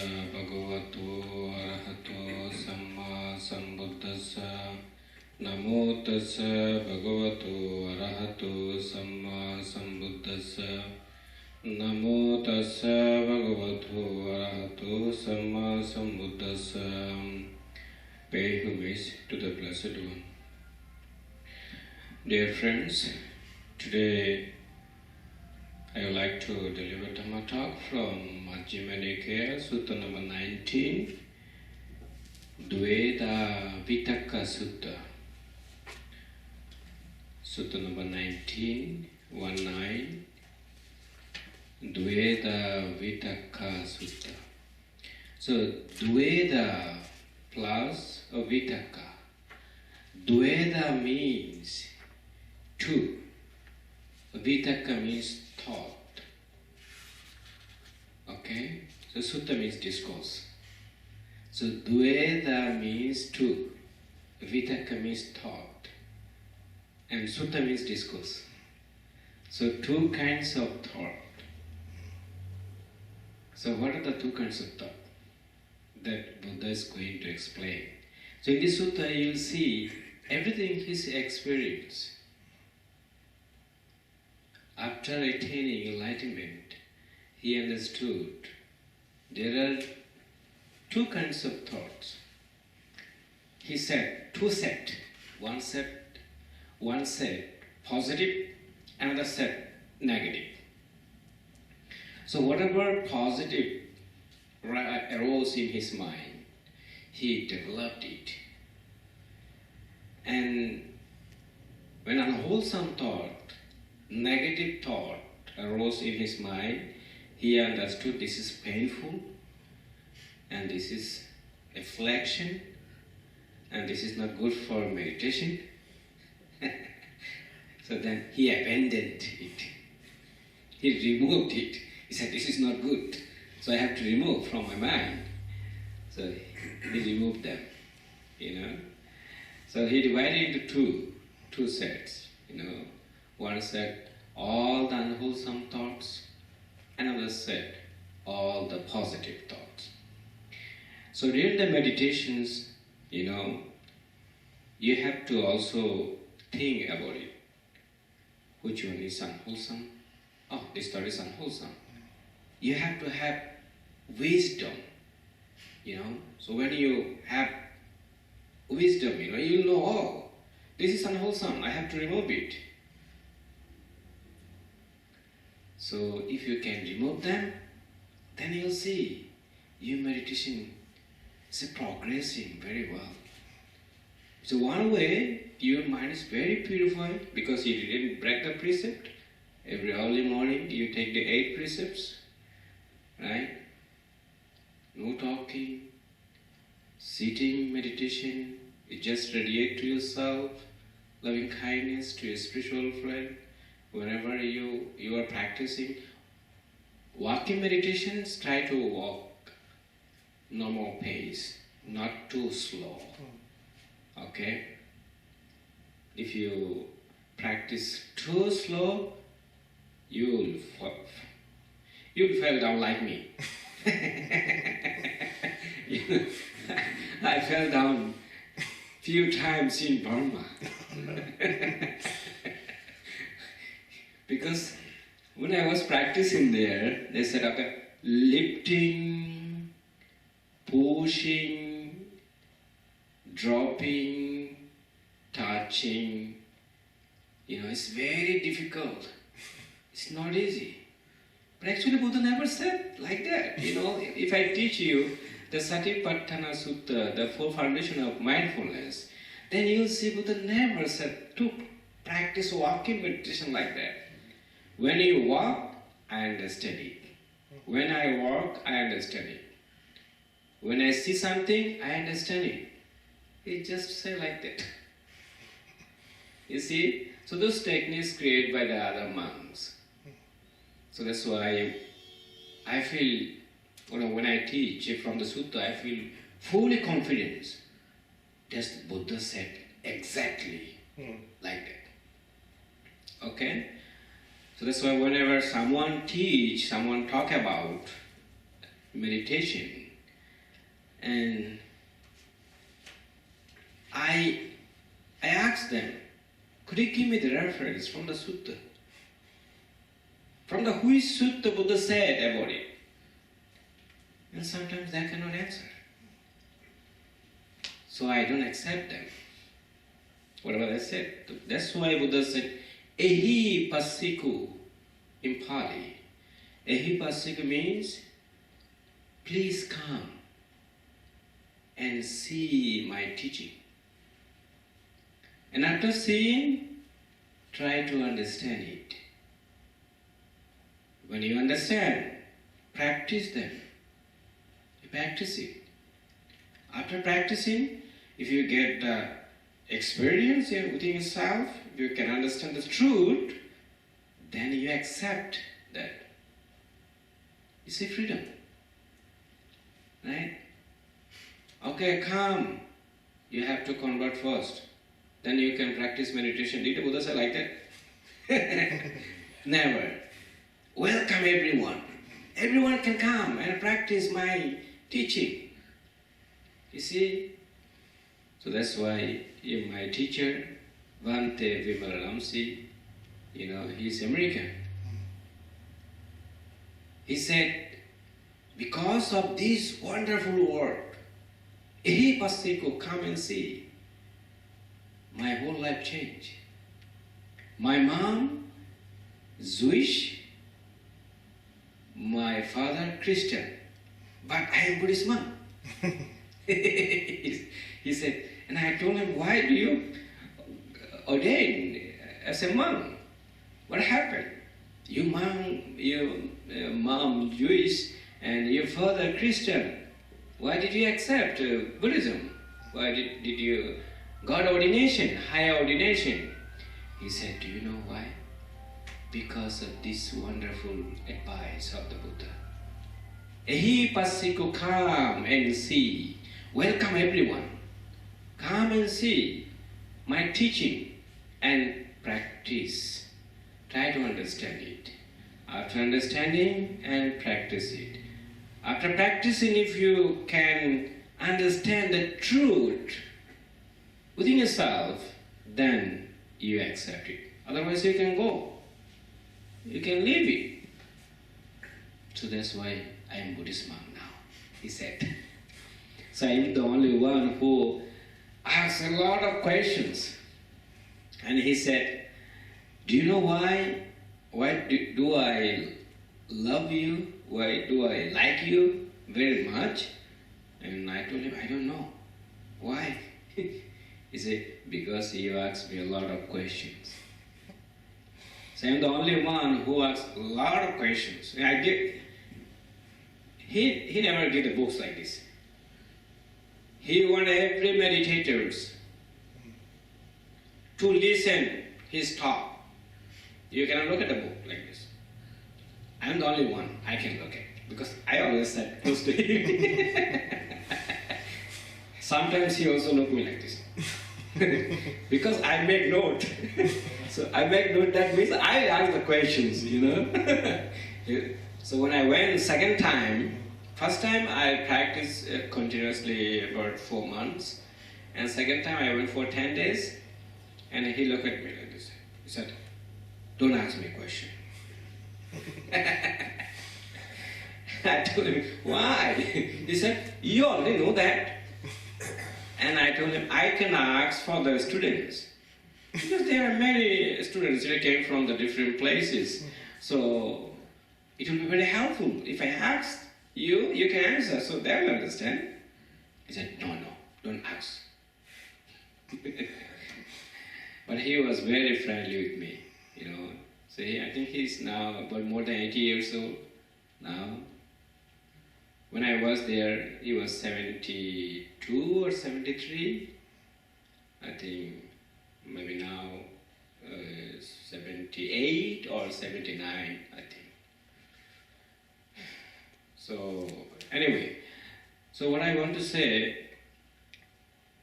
bhagavato arahato samma sambuddhassa. Namo tassa bhagavato arahato samma sambuddhassa. Namo tassa bhagavato arahato samma sambuddhassa. Pay homage to the Blessed One. Dear friends, today I would like to deliver Dhamma talk from Majjhima Nikaya, Sutta number 19, Dveda Vitakka Sutta. Sutta number 19, 19, Dveda Vitakka Sutta. So, Dveda plus Vitakka. Dveda means two. Vitakka means thought. Okay? So sutta means discourse. So Dveda means two. Vitakka means thought. And sutta means discourse. So two kinds of thought. So what are the two kinds of thought that Buddha is going to explain? So in this sutta you will see everything his experience. After attaining enlightenment, he understood there are two kinds of thoughts. He said two sets. One set positive, another set negative. So whatever positive arose in his mind, he developed it. And when unwholesome thought, negative thought arose in his mind, he understood this is painful and this is affliction and this is not good for meditation. So then he abandoned it. He removed it. He said, this is not good, so I have to remove from my mind. So he removed them, So he divided into two sets, One set, all the unwholesome thoughts. Another set, all the positive thoughts. So during the meditations, you have to also think about it. Which one is unwholesome? Oh, this thought is unwholesome. You have to have wisdom, So when you have wisdom, you know, oh, this is unwholesome, I have to remove it. So if you can remove them, then you'll see your meditation is progressing very well. So one way, your mind is very purified because you didn't break the precept. Every early morning you take the 8 precepts, right? No talking, sitting meditation, you just radiate to yourself, loving kindness to your spiritual friend. Whenever you are practicing walking meditations, try to walk normal pace, not too slow. Okay? If you practice too slow, you'll fall down like me. I fell down few times in Burma. Because when I was practicing there, they said, okay, lifting, pushing, dropping, touching, it's very difficult. It's not easy. But actually Buddha never said like that. If I teach you the Satipatthana Sutta, the full foundation of mindfulness, then you'll see Buddha never said to practice walking meditation like that. When you walk, I understand it. When I walk, I understand it. When I see something, I understand it. He just say like that. You see? So those techniques created by the other monks. So that's why I feel, when I teach from the sutta, I feel fully confident. Just Buddha said exactly like that. Okay? So that's why whenever someone talk about meditation, And I asked them, could you give me the reference from the sutta? From the which sutta Buddha said about it? And sometimes they cannot answer. So I don't accept them. Whatever they said. That's why Buddha said, Ehi Passiku in Pali. Ehi Passiku means, please come and see my teaching. And after seeing, try to understand it. When you understand, practice them. You practice it. After practicing, if you get the experience within yourself, if you can understand the truth, then you accept that. You see freedom. Right? Okay, come. You have to convert first. Then you can practice meditation. Did the Buddha say like that? Never. Welcome everyone. Everyone can come and practice my teaching. You see? So that's why my teacher, Bhante Vimalaramsi, he's American. He said, because of this wonderful word, Ehi Passiku, come and see, my whole life changed. My mom, Jewish, my father, Christian, but I am Buddhist monk. He said, and I told him, why do you ordain as a monk? What happened? Your mom Jewish and your father Christian. Why did you accept Buddhism? Why did you got ordination, higher ordination? He said, do you know why? Because of this wonderful advice of the Buddha. Ehi Passiku, come and see. Welcome everyone. Come and see my teaching and practice. Try to understand it. After understanding and practice it. After practicing, if you can understand the truth within yourself, then you accept it. Otherwise you can go. You can leave it. So that's why I am Buddhist monk now, he said. So I am the only one who asks a lot of questions. And he said, do you know why? Why do I love you? Why do I like you very much? And I told him, I don't know. Why? He said, because you asked me a lot of questions. So I'm the only one who asks a lot of questions. He never did the books like this. He wanted every meditators to listen his talk. You cannot look at the book like this. I'm the only one I can look at because I always sat close to him. Sometimes he also look me like this. Because I make note. So I make note, that means I ask the questions, So when I went second time, first time I practiced continuously about 4 months. And second time I went for 10 days. And he looked at me like this. He said, don't ask me a question. I told him, why? He said, you already know that. And I told him, I can ask for the students. Because there are many students that came from the different places. So it will be very helpful. If I ask you, you can answer, so they will understand. He said, no, don't ask. But he was very friendly with me, So I think he's now about more than 80 years old now. When I was there, he was 72 or 73. I think maybe now 78 or 79, I think. So anyway, so what I want to say,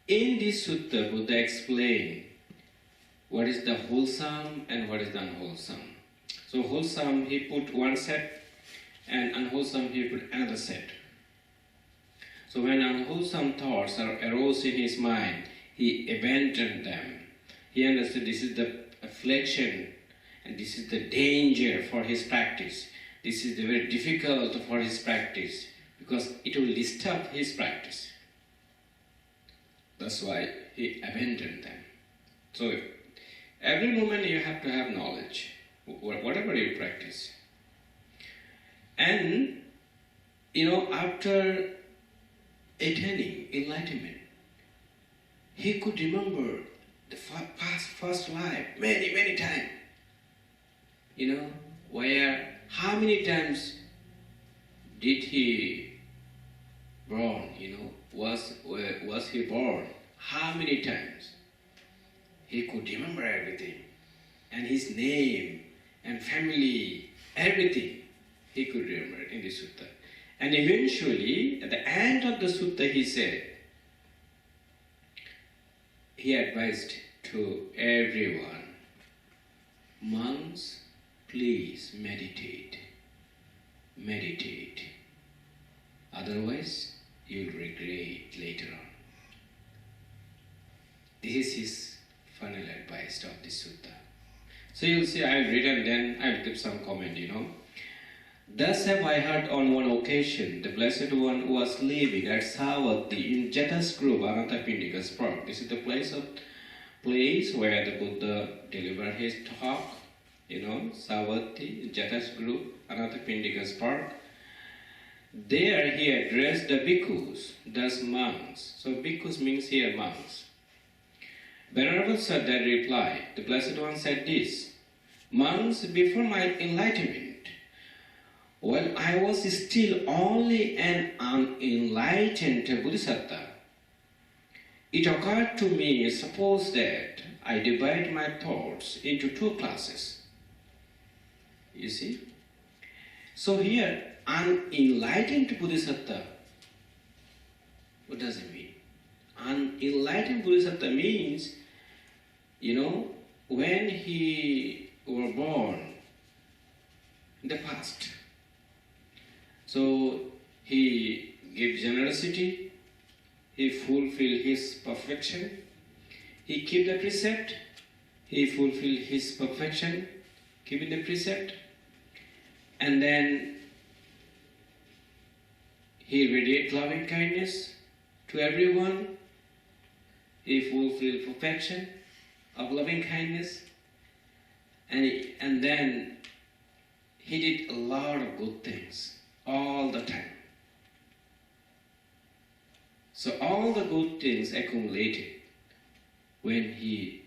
in this sutta, Buddha explained what is the wholesome and what is the unwholesome. So wholesome, he put one set, and unwholesome, he put another set. So when unwholesome thoughts arose in his mind, he abandoned them. He understood this is the affliction and this is the danger for his practice. This is the very difficult for his practice because it will disturb his practice. That's why he abandoned them. So every moment you have to have knowledge, whatever you practice. And, after attaining enlightenment, he could remember the first life many, many times. How many times did he born, was he born? How many times? He could remember everything. And his name and family, everything he could remember in the sutta. And eventually, at the end of the sutta, he advised to everyone, monks, please meditate. Meditate. Otherwise, you'll regret later on. This is his final advice of this sutta. So you'll see, I'll read and then I'll give some comment, Thus have I heard on one occasion, the Blessed One was living at Savatthi in Jatasguru, Anathapindika's park. This is the place where the Buddha delivered his talk, Savatthi, Jatasguru, Anathapindika's park. There he addressed the bhikkhus, thus monks. So bhikkhus means here monks. Venerable Saddha replied, the Blessed One said this, monks, before my enlightenment, while I was still only an unenlightened bodhisattva, it occurred to me, suppose that I divide my thoughts into two classes. You see? So here, unenlightened bodhisattva, what does it mean? Unenlightened bodhisattva means, when he were born in the past. So he gave generosity, he fulfilled his perfection, he kept the precept, he fulfilled his perfection, keeping the precept, and then he radiated loving kindness to everyone, he fulfilled perfection of loving kindness, and then he did a lot of good things all the time. So all the good things accumulated when he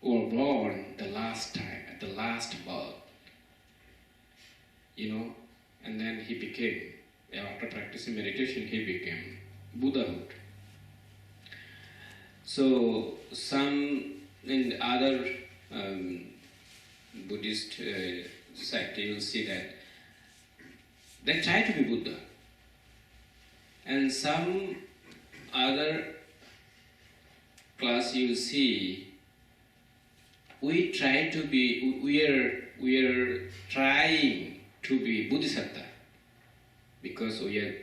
was born the last time, at the last birth, and then he became, after practicing meditation, he became Buddhahood. So some in the other Buddhist sect, you will see that they try to be Buddha. And some other class you will see, we are trying to be Bodhisattva because we are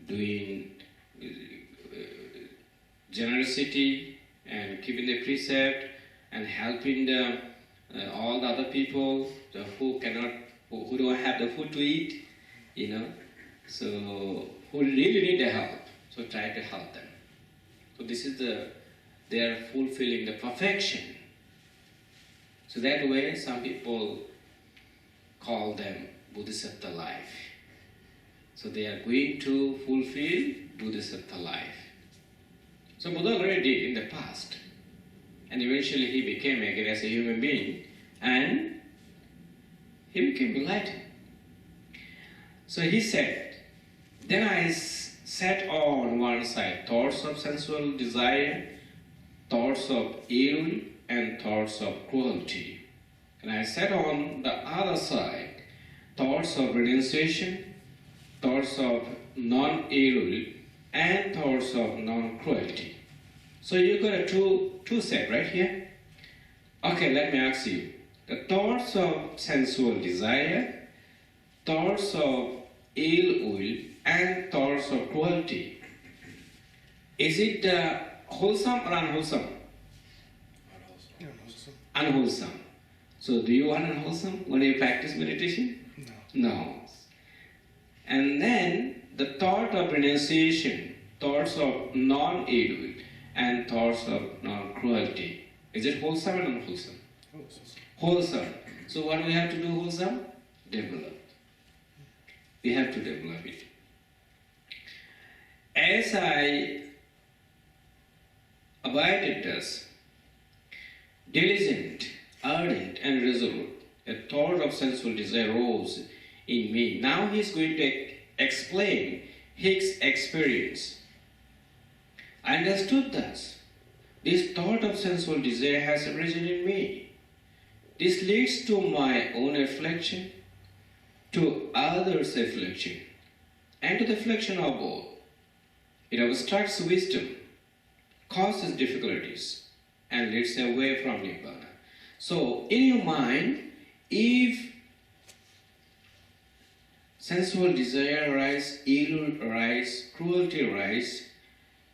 doing generosity and keeping the precept and helping all the other people who don't have the food to eat, so who really need the help. So try to help them. So this is they are fulfilling the perfection. So that way some people call them Bodhisattva life. So they are going to fulfill Bodhisattva life. So Buddha already did in the past. And eventually he became again as a human being. And he became enlightened. So he said, then I set on one side thoughts of sensual desire, thoughts of evil, and thoughts of cruelty. And I set on the other side thoughts of renunciation, thoughts of non-evil, and thoughts of non-cruelty. So you got a two set right here. Okay, let me ask you. The thoughts of sensual desire, thoughts of ill will, and thoughts of cruelty. Is it wholesome or unwholesome? Unwholesome. So do you want unwholesome when you practice meditation? No. And then the thought of renunciation, thoughts of non-evil and thoughts of non-cruelty. Is it wholesome or unwholesome? Wholesome. So what we have to do wholesome? Develop. We have to develop it. As I abided thus, diligent, ardent and resolute, a thought of sensual desire rose in me. Now he is going to explain his experience. I understood thus, this thought of sensual desire has arisen in me. This leads to my own affliction, to others' affliction, and to the affliction of both. It obstructs wisdom, causes difficulties, and leads away from Nibbana. So, in your mind, if sensual desire arises, evil arises, cruelty arises,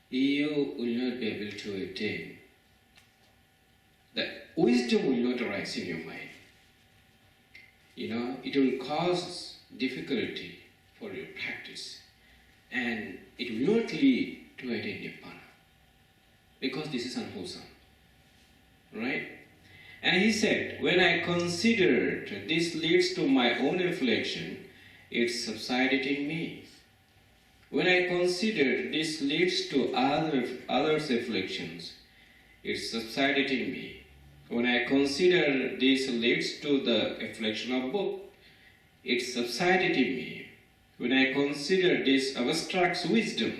you will not be able to attain. The wisdom will not arise in your mind. It will cause difficulty for your practice, and it will not lead to attain Nibbana, because this is unwholesome. Right? And he said, when I considered this leads to my own affliction, it subsided in me. When I considered this leads to others' afflictions, it subsided in me. When I consider this leads to the affliction of both, it subsided in me. When I consider this obstructs wisdom,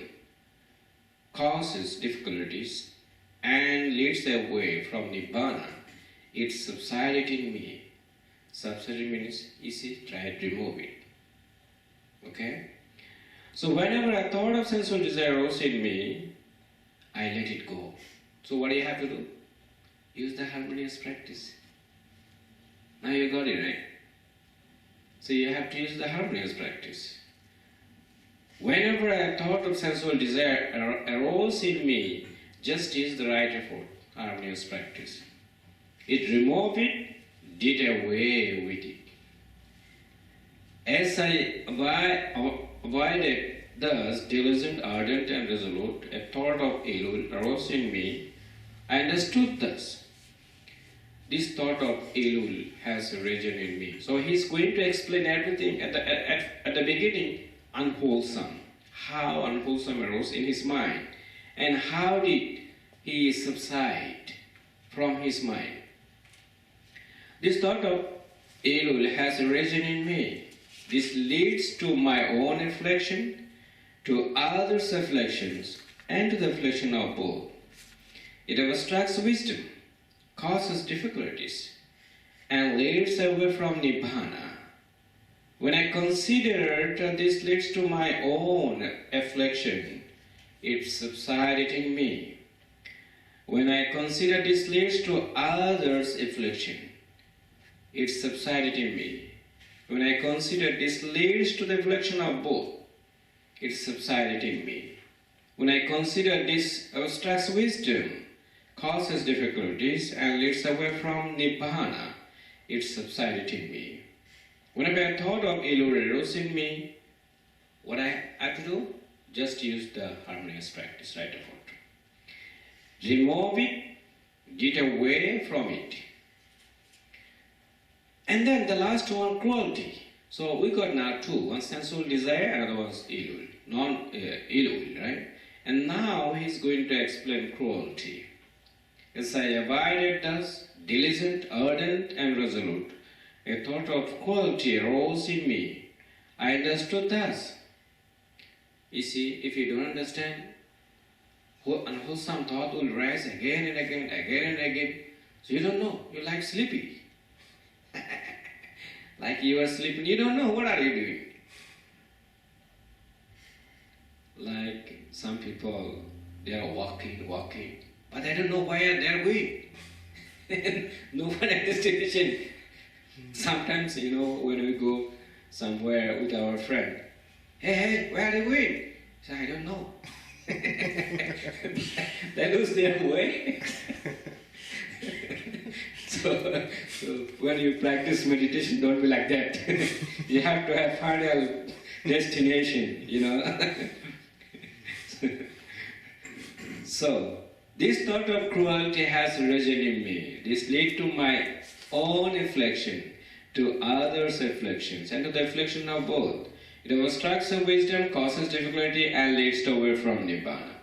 causes difficulties, and leads away from Nibbana, it subsided in me. Subsided means easy, try to remove it. Okay? So whenever a thought of sensual desire arose in me, I let it go. So what do you have to do? Use the harmonious practice. Now you got it, right? So you have to use the harmonious practice. Whenever a thought of sensual desire arose in me, just use the right effort, harmonious practice. It removed it, did away with it. As I abided thus, diligent, ardent and resolute, a thought of ill arose in me. I understood thus, this thought of ill has arisen in me. So he's going to explain everything at the beginning, unwholesome. How unwholesome arose in his mind, and how did he subside from his mind. This thought of ill has arisen in me. This leads to my own affliction, to others' afflictions, and to the affliction of both. It obstructs wisdom, causes difficulties, and leads away from Nibbana. When I considered this leads to my own affliction, it subsided in me. When I consider this leads to others' affliction, it subsided in me. When I consider this leads to the affliction of both, it subsided in me. When I consider this obstructs wisdom, causes difficulties, and leads away from Nibbana, it subsided in me. Whenever I thought of ill arose in me, what I have to do? Just use the harmonious practice, right effort. Remove it, get away from it. And then the last one, cruelty. So we got now two, one sensual desire, another was ill will, right? And now he's going to explain cruelty. As I abided thus, diligent, ardent, and resolute, a thought of cruelty arose in me. I understood thus. You see, if you don't understand, unwholesome thought will rise again and again, again and again. So you don't know. You're like sleepy. Like you are sleeping, you don't know what are you doing. Like some people, they are walking, but they don't know where they are going. No one at destination. Sometimes, when we go somewhere with our friend, hey, where are you going? He said, I don't know. That was their way. So when you practice meditation, don't be like that. You have to have final destination, you know. So, this thought of cruelty has arisen in me. This led to my own affliction, to others' afflictions, and to the affliction of both. It obstructs the wisdom, causes difficulty, and leads away from Nibbana.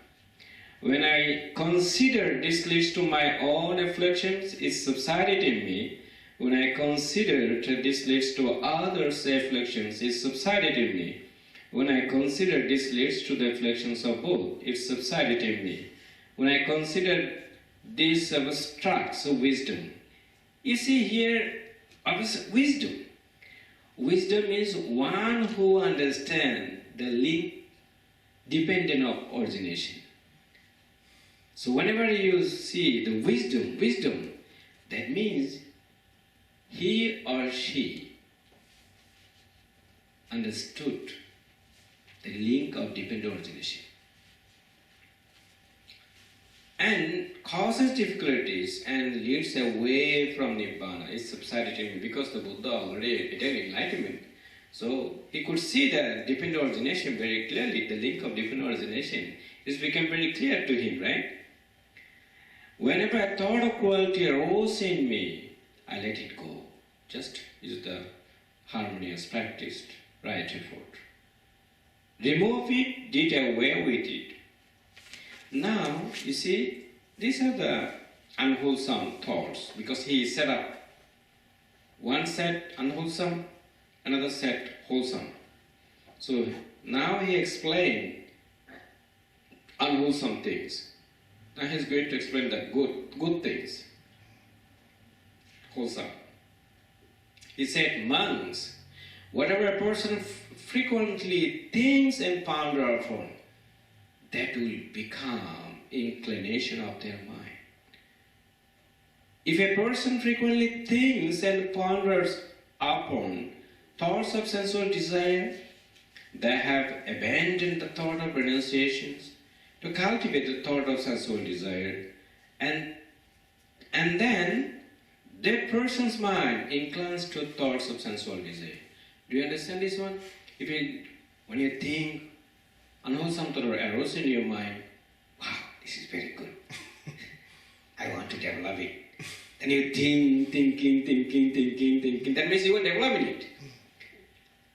When I consider this leads to my own afflictions, it subsided in me. When I considered this leads to others' afflictions, it subsided in me. When I consider this leads to the afflictions of both, it subsided in me. When I consider this obstructs wisdom, you see here, wisdom. Wisdom is one who understands the link dependent of origination. So whenever you see the wisdom, that means he or she understood the link of dependent origination and causes difficulties and leads away from Nibbana. It's subsided in me because the Buddha already attained enlightenment. So he could see the dependent origination very clearly, the link of dependent origination. It's become very clear to him, right? Whenever a thought of cruelty arose in me, I let it go. Just use the harmonious practice, right effort. Remove it, did away with it. Now, you see, these are the unwholesome thoughts, because he set up one set unwholesome, another set wholesome. So now he explained unwholesome things. Now he's going to explain the good things, wholesome. He said, monks, whatever a person frequently thinks and ponders upon, that will become inclination of their mind. If a person frequently thinks and ponders upon thoughts of sensual desire, they have abandoned the thought of renunciations to cultivate the thought of sensual desire, and then that person's mind inclines to thoughts of sensual desire. Do you understand this one? When you think unwholesome thought arose in your mind, wow, this is very good. I want to develop it. Then you thinking. That means you are developing it.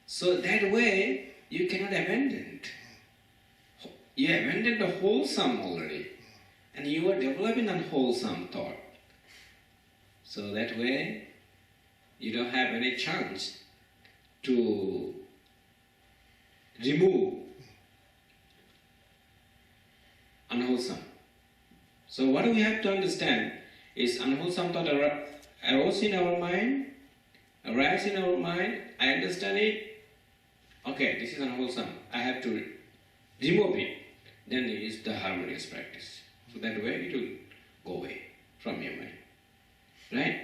So that way, you cannot abandon it. You abandoned the wholesome already, and you are developing unwholesome thought. So that way, you don't have any chance to remove unwholesome. So what we have to understand is unwholesome thought arose in our mind, arise in our mind, I understand it, okay, this is unwholesome, I have to remove it. Then it is the harmonious practice. So that way it will go away from your mind. Right?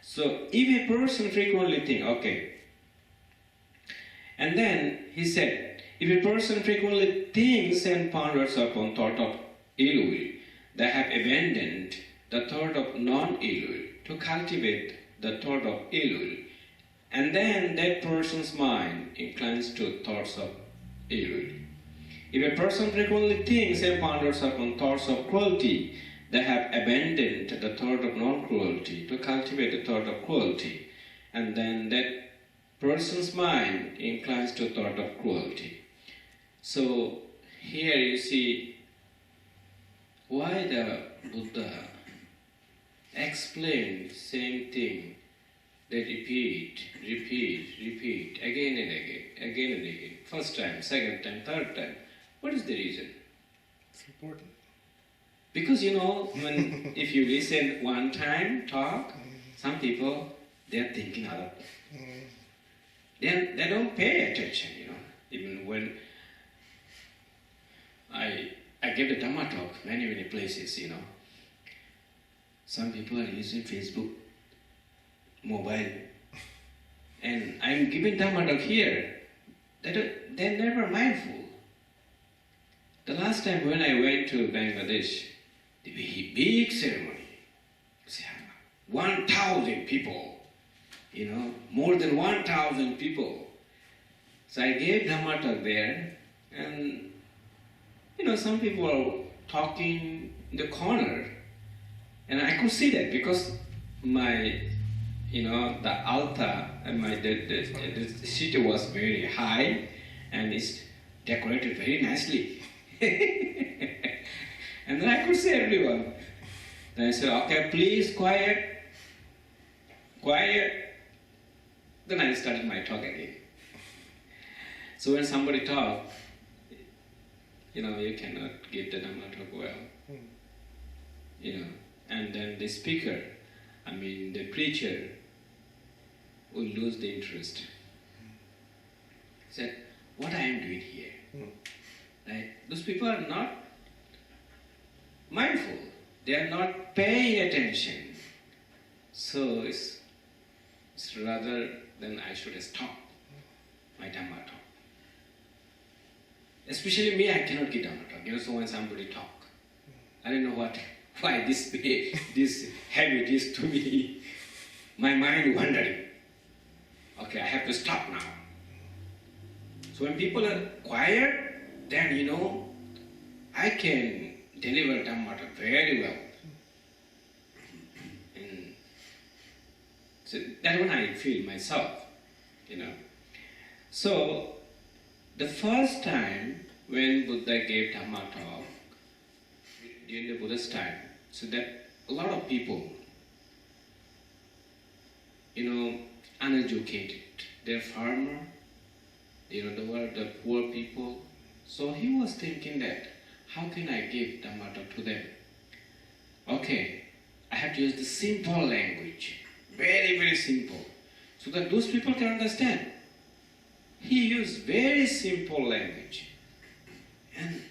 So if a person frequently think, okay, and then he said, if a person frequently thinks and ponders upon thought of ill will, they have abandoned the thought of non-ill will to cultivate the thought of ill will, and then that person's mind inclines to thoughts of ill will. If a person frequently thinks and ponders upon thoughts of cruelty, they have abandoned the thought of non-cruelty to cultivate the thought of cruelty, and then that person's mind inclines to thought of cruelty. So here you see why the Buddha explained same thing. They repeat, again and again. First time, second time, third time. What is the reason? It's important. Because if you listen one time, talk, some people, they're thinking other. They don't pay attention, Even when I give the Dhamma talk many places, Some people are using Facebook, mobile, and I'm giving Dhamma talk here. They're never mindful. last time when I went to Bangladesh, the big ceremony, 1,000 people, more than 1,000 people. So I gave Dhamma talk there, and some people are talking in the corner, and I could see that because my, the altar and the seat was very high, and it's decorated very nicely. And then I could see everyone. Then I said, okay, please, quiet. Then I started my talk again. So when somebody talks, you cannot give the Dhamma talk well. And then the speaker, the preacher, will lose the interest. Said, what I am doing here? Right? Those people are not mindful. They are not paying attention. So it's rather than I should stop my Dhamma talk. Especially me, I cannot give Dhamma talk. So when somebody talk, I don't know why this habit is to me. My mind wandering. Okay, I have to stop now. So when people are quiet, then I can deliver Dhamma talk very well. And so that's when I feel myself, So the first time when Buddha gave Dhamma talk, during the Buddha's time, so that a lot of people, uneducated, they're farmer, the poor people. So he was thinking that, how can I give Dhamma talk to them? Okay, I have to use the simple language, very, very simple, so that those people can understand. He used very simple language. And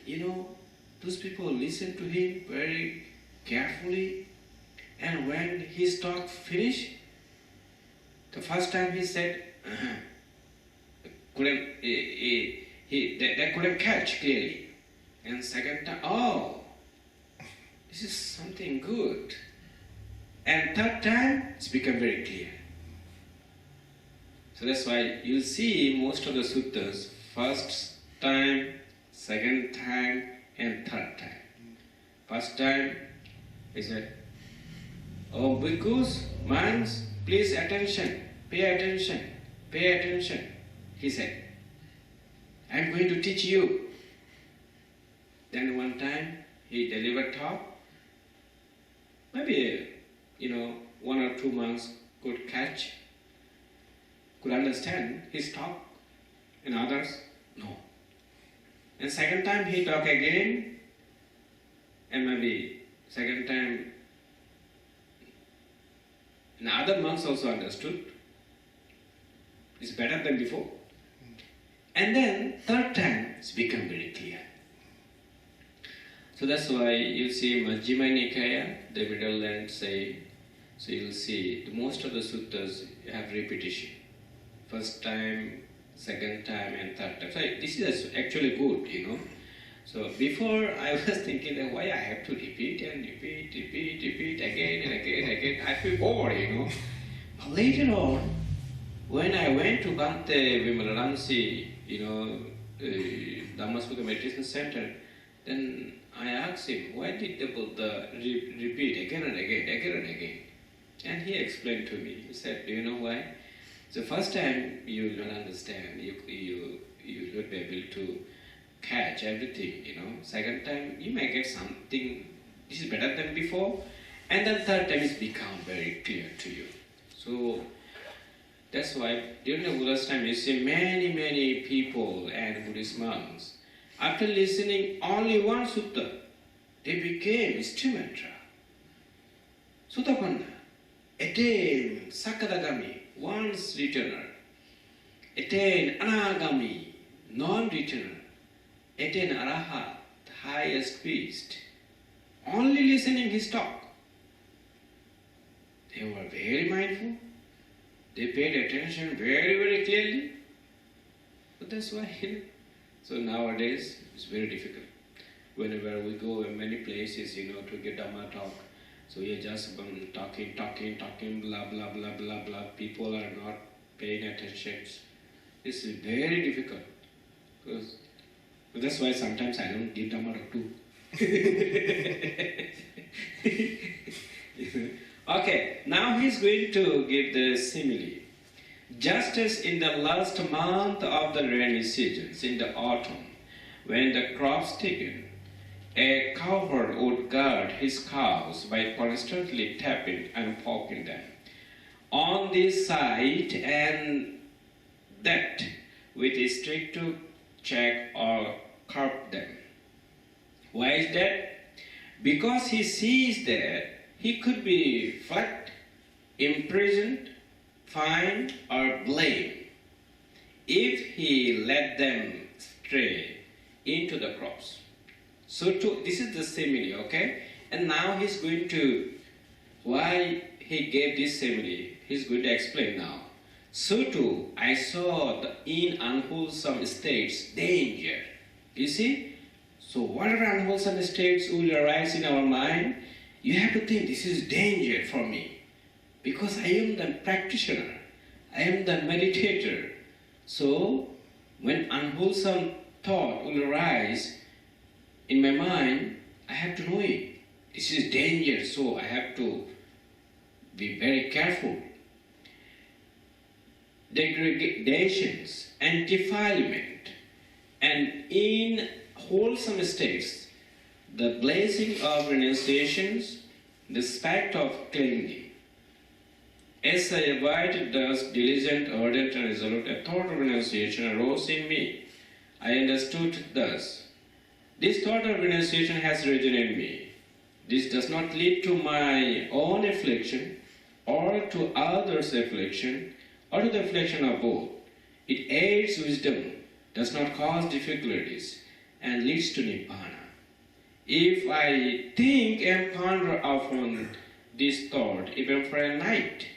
those people listened to him very carefully. And when his talk finished, the first time he said, they couldn't catch clearly. And second time, oh, this is something good. And third time, it's become very clear. So that's why you see most of the suttas, first time, second time, and third time. First time, he said, oh, bhikkhus, monks, please attention, pay attention, pay attention. He said, I'm going to teach you. Then one time, he delivered talk. Maybe, 1 or 2 monks could catch, could understand his talk, and others, no. And second time he talked again, and maybe second time, and other monks also understood. It's better than before. And then third time, it's become very clear. So that's why you see Majjhima Nikaya, the middle land say, so you'll see most of the suttas have repetition. First time, second time, and third time. So this is actually good, So before I was thinking that why I have to repeat and repeat again and again. I feel bored, But later on, when I went to Bhante Vimalaramsi, Dhammasutta Meditation Center, then I asked him, why did the Buddha repeat again and again? And he explained to me. He said, do you know why? The first time you will not understand, you will not be able to catch everything, Second time you may get something, this is better than before. And then third time it's become very clear to you. So that's why during the Buddha's time you see many people and Buddhist monks, after listening only one sutta, they became instrumental. Sotapanna, attain Sakadagami, once returner, attain Anagami, non-returner, attain Arahat, the highest priest, only listening his talk. They were very mindful, they paid attention very clearly. But that's why, so nowadays it's very difficult. whenever we go in many places, to get Dhamma talk. So we are just talking, blah, blah, blah, blah, blah. People are not paying attention. It's very difficult. Because that's why sometimes I don't give Dhamma talk too. Okay, now he's going to give the simile. Just as in the last month of the rainy seasons, in the autumn, when the crops thicken, a cowherd would guard his cows by constantly tapping and poking them on this side and that with a stick to check or curb them. Why is that? Because he sees that he could be flogged, imprisoned, fined, or blamed if he let them stray into the crops. So this is the simile, okay? And now he's going to, why he gave this simile, he's going to explain now. So too, I saw in unwholesome states danger. You see? So whatever unwholesome states will arise in our mind, you have to think this is danger for me. Because I am the practitioner. I am the meditator. So when unwholesome thought will arise in my mind, I have to know it. This is danger, so I have to be very careful. Degradations and defilement, and in wholesome states, the blazing of renunciations, the spect of clinging. As I avoided thus diligent, ardent, and resolute, a thought of renunciation arose in me. I understood thus. This thought of renunciation has risen in me. This does not lead to my own affliction, or to others' affliction, or to the affliction of both. It aids wisdom, does not cause difficulties, and leads to Nibbana. If I think and ponder upon this thought, even for a night,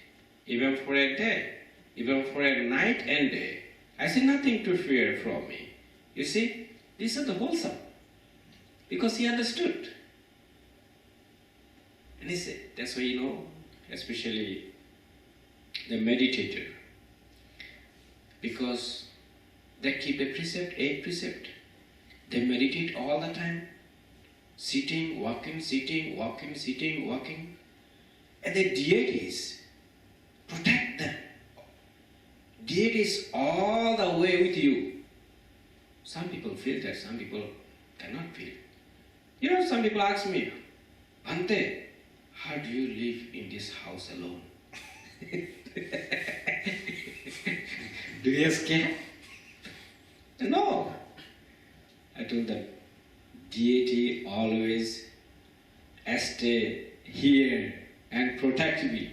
even for a day, even for a night and day, I see nothing to fear from me. You see, these are the wholesome. Because he understood. And he said, that's why, especially the meditator, because they keep the precept, 8 precept. They meditate all the time, sitting, walking, sitting, walking, sitting, walking. And the deities protect them. Deities all the way with you. Some people feel that, some people cannot feel. Some people ask me, Bhante, how do you live in this house alone? Do you escape? No. I told them, deity always stay here and protect me.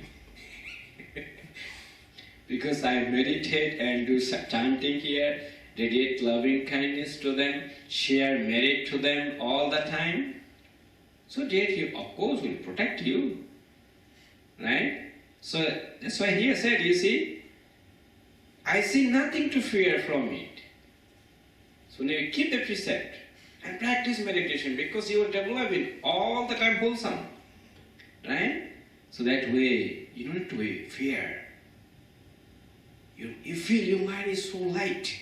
Because I meditate and do chanting here, radiate loving kindness to them, share merit to them all the time. So deity, of course, will protect you. Right? So that's why he said, you see, I see nothing to fear from it. So now you keep the precept and practice meditation because you are developing all the time wholesome. Right? So that way, you don't have to fear. You feel your mind is so light.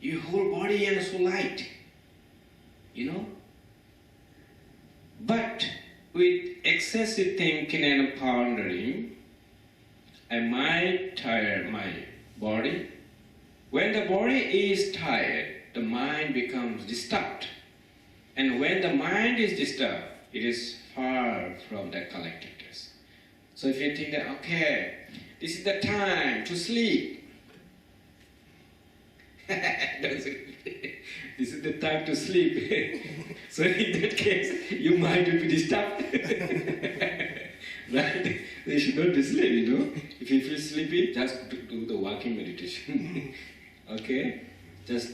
Your whole body is so light. But with excessive thinking and pondering, I might tire my body. When the body is tired, the mind becomes disturbed. And when the mind is disturbed, it is far from the collectedness. So if you think that, okay, this is the time to sleep. This is the time to sleep. So in that case, your mind will be disturbed. Right? You should not be sleeping, If you feel sleepy, just do the walking meditation. Okay? Just,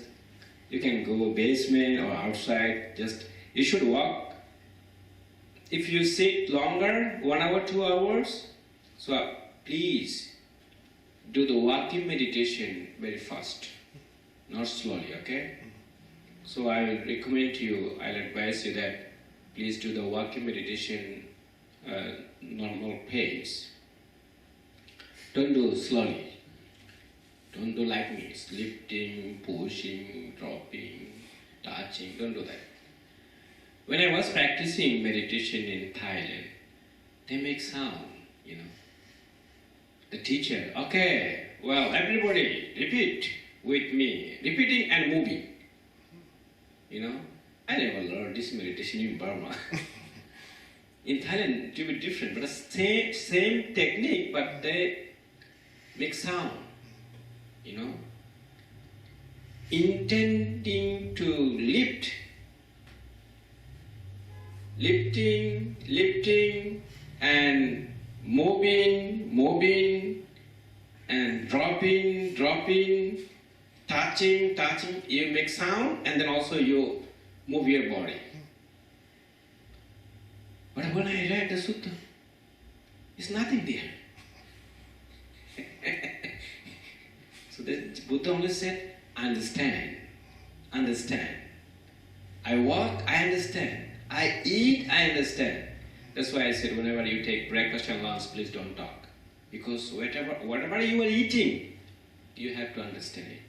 you can go basement or outside, you should walk. If you sit longer, 1 hour, 2 hours, so please do the walking meditation very fast, not slowly, okay? So I will recommend you, I'll advise you that please do the walking meditation normal pace. Don't do slowly. Don't do like me, lifting, pushing, dropping, touching. Don't do that. When I was practicing meditation in Thailand, they make sound, you know. The teacher, okay, well, everybody, repeat with me. Repeating and moving. You know, I never learned this meditation in Burma. In Thailand, it will be different, but the same technique, but they make sound. You know, intending to lift, lifting, and moving, and dropping, touching, you make sound, and then also you move your body. But when I read the sutta, there's nothing there. So the Buddha only said, understand. I walk, I understand. I eat, I understand. That's why I said whenever you take breakfast and lunch, please don't talk. Because whatever you are eating, you have to understand it.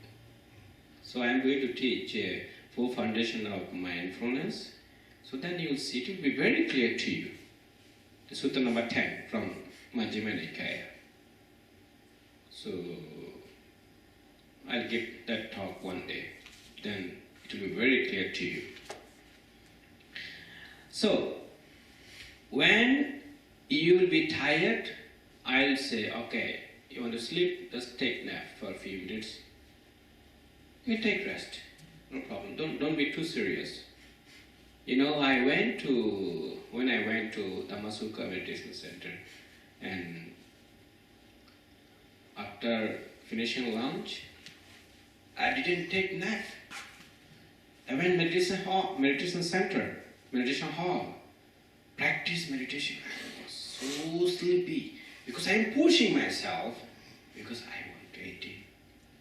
So I am going to teach a full foundation of mindfulness. So then you will see it will be very clear to you. The Sutta number 10 from Majjhima Nikaya. So I'll give that talk one day. Then it will be very clear to you. So when you will be tired, I'll say, okay, you want to sleep, just take nap for a few minutes. You take rest, no problem. Don't be too serious. You know, when I went to Dhammasukha Meditation Center, and after finishing lunch, I didn't take nap. I went meditation hall, practice meditation. I was so sleepy because I am pushing myself because I want to eat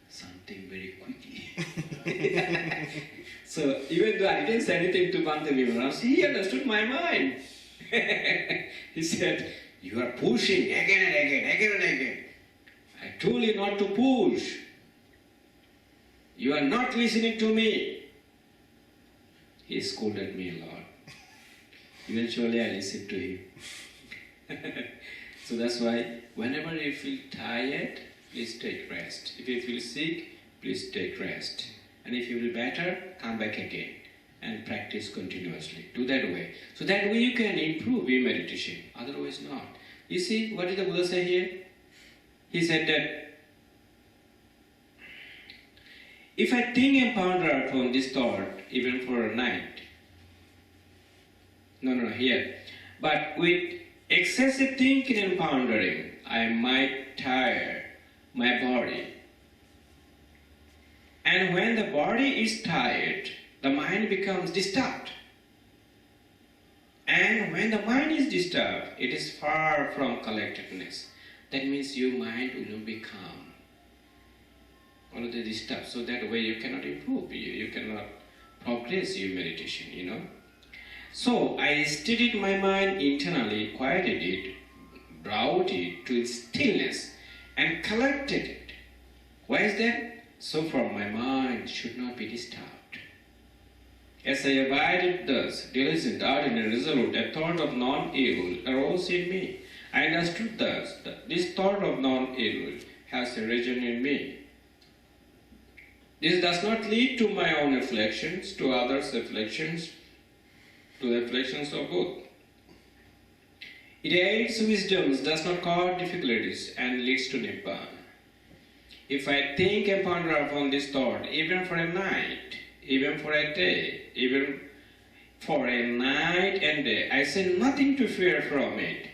something very quickly. So even though I didn't say anything to Bhante Vimanas, he understood my mind. He said, you are pushing again and again. I told you not to push. You are not listening to me. He scolded me a lot. Eventually I listened to him. So that's why whenever you feel tired, please take rest. If you feel sick, please take rest. And if you feel better, come back again and practice continuously. Do that way. So that way you can improve your meditation. Otherwise not. You see, what did the Buddha say here? He said that if I think and ponder upon this thought, even for a night, here. But with excessive thinking and pondering, I might tire my body. And when the body is tired, the mind becomes disturbed. And when the mind is disturbed, it is far from collectedness. That means your mind will not be calm. Already disturbed. So that way you cannot improve. You cannot progress your meditation, you know. So I steadied my mind internally, quieted it, brought it to its stillness, and collected it. Why is that? So far my mind should not be disturbed. As I abided thus, diligent, ardent, and resolute, a thought of non-evil arose in me. I understood thus that this thought of non-evil has arisen in me. This does not lead to my own reflections, to others' reflections, to the reflections of both. It aids wisdom, does not cause difficulties, and leads to Nibbana. If I think and ponder upon this thought, even for a night, even for a day, even for a night and day, I say nothing to fear from it.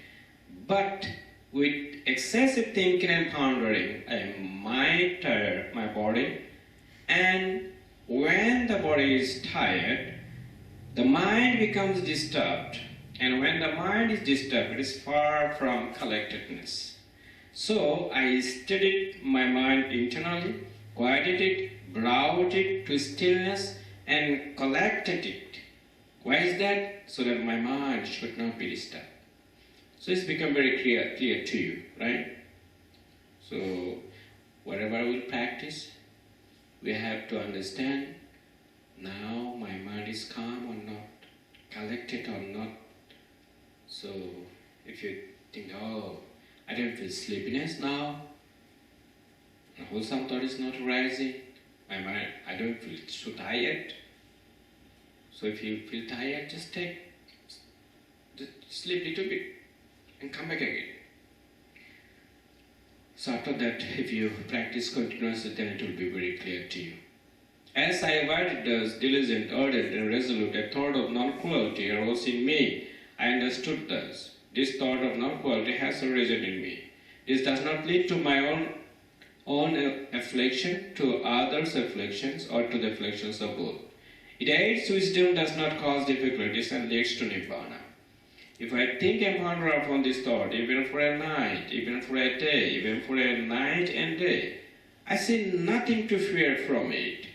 But with excessive thinking and pondering, I might tire my body. And when the body is tired, the mind becomes disturbed. And when the mind is disturbed, it is far from collectedness. So I steadied my mind internally, quieted it, brought it to stillness, and collected it. Why is that? So that my mind should not be disturbed. So it's become very clear to you, right? So whatever we practice, we have to understand now my mind is calm or not, collected or not. So if you think, oh, I don't feel sleepiness now, the wholesome thought is not rising, my mind, I don't feel so tired. So if you feel tired, just sleep a little bit and come back again. So after that, if you practice continuously, then it will be very clear to you. As I avoided thus, diligent, ardent, and resolute, a thought of non-cruelty arose in me. I understood thus. This thought of non-cruelty has arisen in me. This does not lead to my own affliction, to others' afflictions, or to the afflictions of both. It aids wisdom, does not cause difficulties, and leads to Nibbana. If I think and ponder upon this thought, even for a night, even for a day, even for a night and day, I see nothing to fear from it.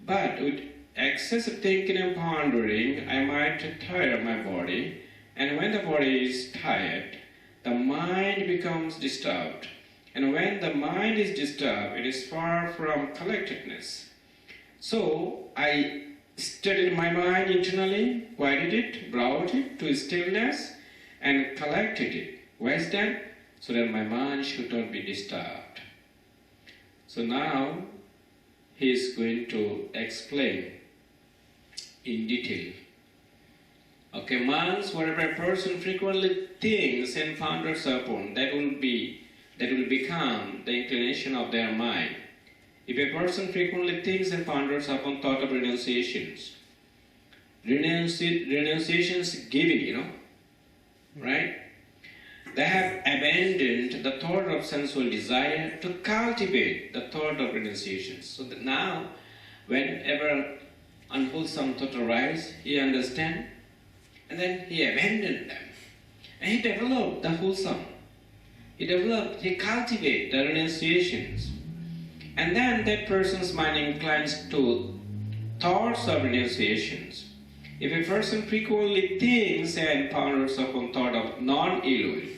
But with excessive thinking and pondering, I might tire my body, and when the body is tired, the mind becomes disturbed. And when the mind is disturbed, it is far from collectedness. So I steadied my mind internally, quieted it, brought it to stillness, and collected it. Why is that? So that my mind should not be disturbed. So now he is going to explain in detail. Okay, monks, whatever a person frequently thinks and ponders upon, that will become the inclination of their mind. If a person frequently thinks and ponders upon thought of renunciations given, right? They have abandoned the thought of sensual desire to cultivate the thought of renunciations. So that now, whenever unwholesome thought arises, he understands, and then he abandoned them. And he developed the wholesome. He cultivated the renunciations. And then that person's mind inclines to thoughts of renunciations. If a person frequently thinks and ponders upon thought of non-elul,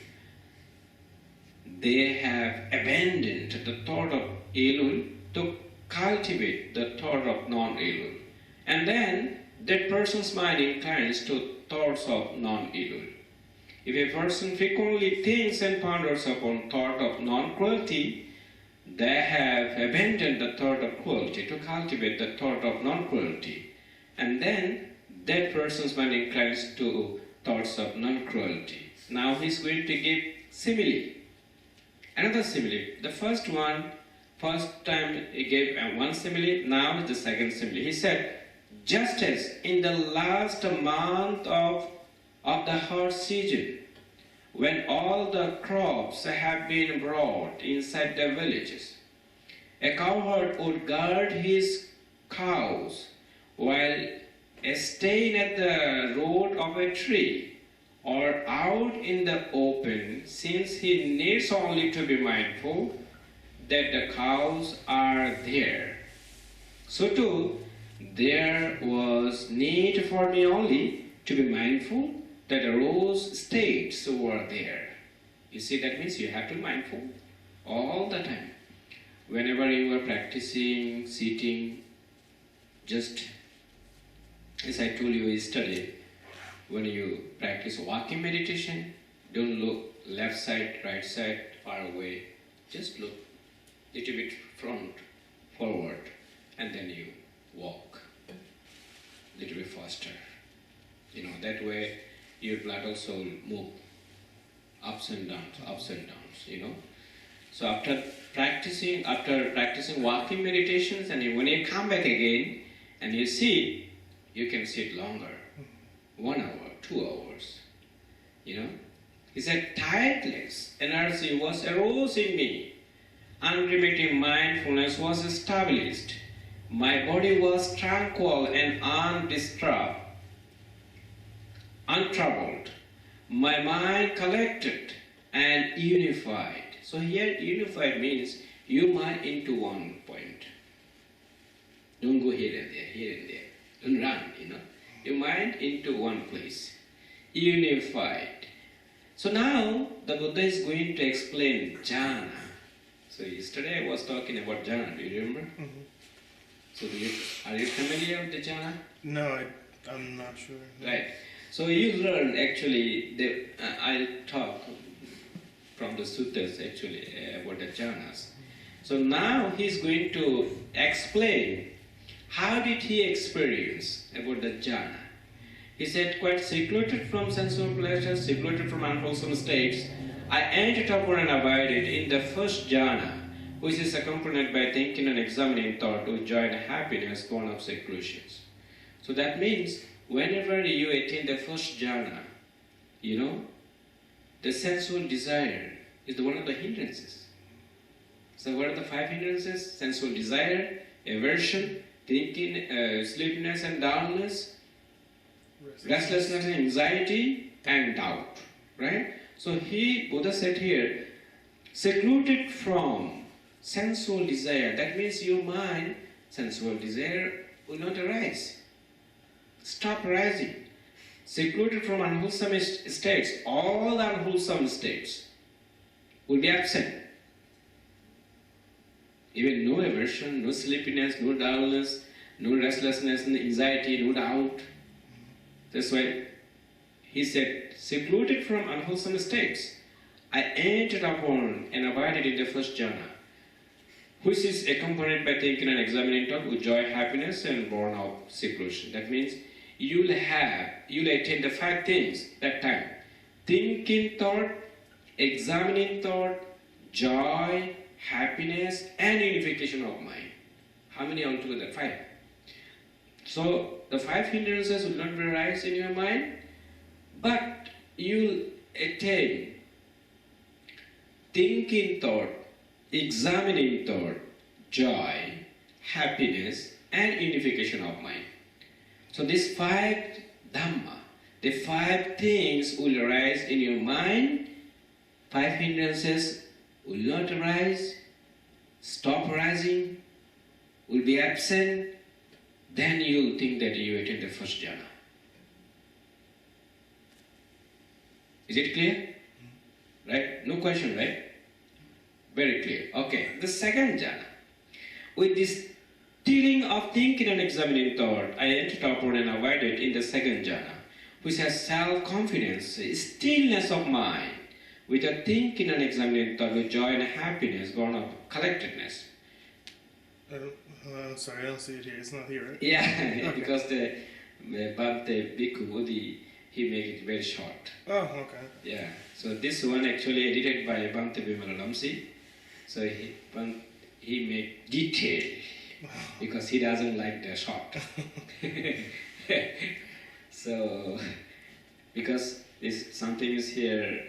they have abandoned the thought of elul to cultivate the thought of non-elul. And then that person's mind inclines to thoughts of non-elul. If a person frequently thinks and ponders upon thought of non-cruelty, they have abandoned the thought of cruelty to cultivate the thought of non-cruelty. And then that person's mind inclines to thoughts of non-cruelty. Now he's going to give simile. Another simile. The first time he gave one simile, now the second simile. He said, just as in the last month of the hot season, when all the crops have been brought inside the villages, a cowherd would guard his cows while staying at the root of a tree or out in the open, since he needs only to be mindful that the cows are there. So too, there was need for me only to be mindful that the rose states were there. You see, that means you have to be mindful all the time. Whenever you are practicing, sitting, just as I told you yesterday, when you practice walking meditation, don't look left side, right side, far away. Just look a little bit forward, and then you walk a little bit faster. That way your blood also will move ups and downs, So after practicing walking meditations, and when you come back again and you sit, you can sit longer, 1 hour, 2 hours, He said, tireless energy arose in me. Unremitting mindfulness was established. My body was tranquil and undisturbed, untroubled. My mind collected and unified. So here unified means you mind into one point. Don't go here and there, here and there. Don't run, Your mind into one place. Unified. So now the Buddha is going to explain jhana. So yesterday I was talking about jhana, do you remember? Mm-hmm. So are you familiar with the jhana? No, I'm not sure. No. Right. So you learn actually, I'll talk from the suttas actually about the jhanas. So now he's going to explain how did he experience about the jhana. He said, quite secluded from sensual pleasures, secluded from unwholesome states, I entered upon and abided in the first jhana, which is accompanied by thinking and examining thought, to joy and happiness born of seclusions. So that means whenever you attain the first jhana, the sensual desire is one of the hindrances. So what are the 5 hindrances? Sensual desire, aversion, thinking, sleepiness and dullness, restlessness and anxiety, and doubt. Right? So Buddha said here, secluded from sensual desire. That means your mind, sensual desire will not arise. Stop arising. Secluded from unwholesome states, all the unwholesome states will be absent. Even no aversion, no sleepiness, no dullness, no restlessness, no anxiety, no doubt. That's why he said, secluded from unwholesome states, I entered upon and abided in the first jhana, which is accompanied by thinking and examining thought with joy, happiness, and born of seclusion. That means you'll attain the 5 things that time. Thinking thought, examining thought, joy, happiness, and unification of mind. How many altogether? 5. So the 5 hindrances will not arise in your mind, but you'll attain thinking thought, examining thought, joy, happiness, and unification of mind. So these 5 Dhamma, the 5 things will arise in your mind. 5 hindrances will not arise, stop arising, will be absent. Then you'll think that you attained the first jhana. Is it clear? Right? No question, right? Very clear. Okay. The second jhana. With this stealing of thinking and examining thought, I entered upon and abided in the second jhana, which has self-confidence, stillness of mind, with a thinking and examining thought, with joy and happiness born of collectedness. I'm sorry, I don't see it here. It's not here, right? Yeah, Okay. because the Bhante Bhikkhu Bodhi, he made it very short. Oh, okay. Yeah, so this one actually edited by Bhante Bimala Lamsi. So he made detail because he doesn't like the short. So, because something is here,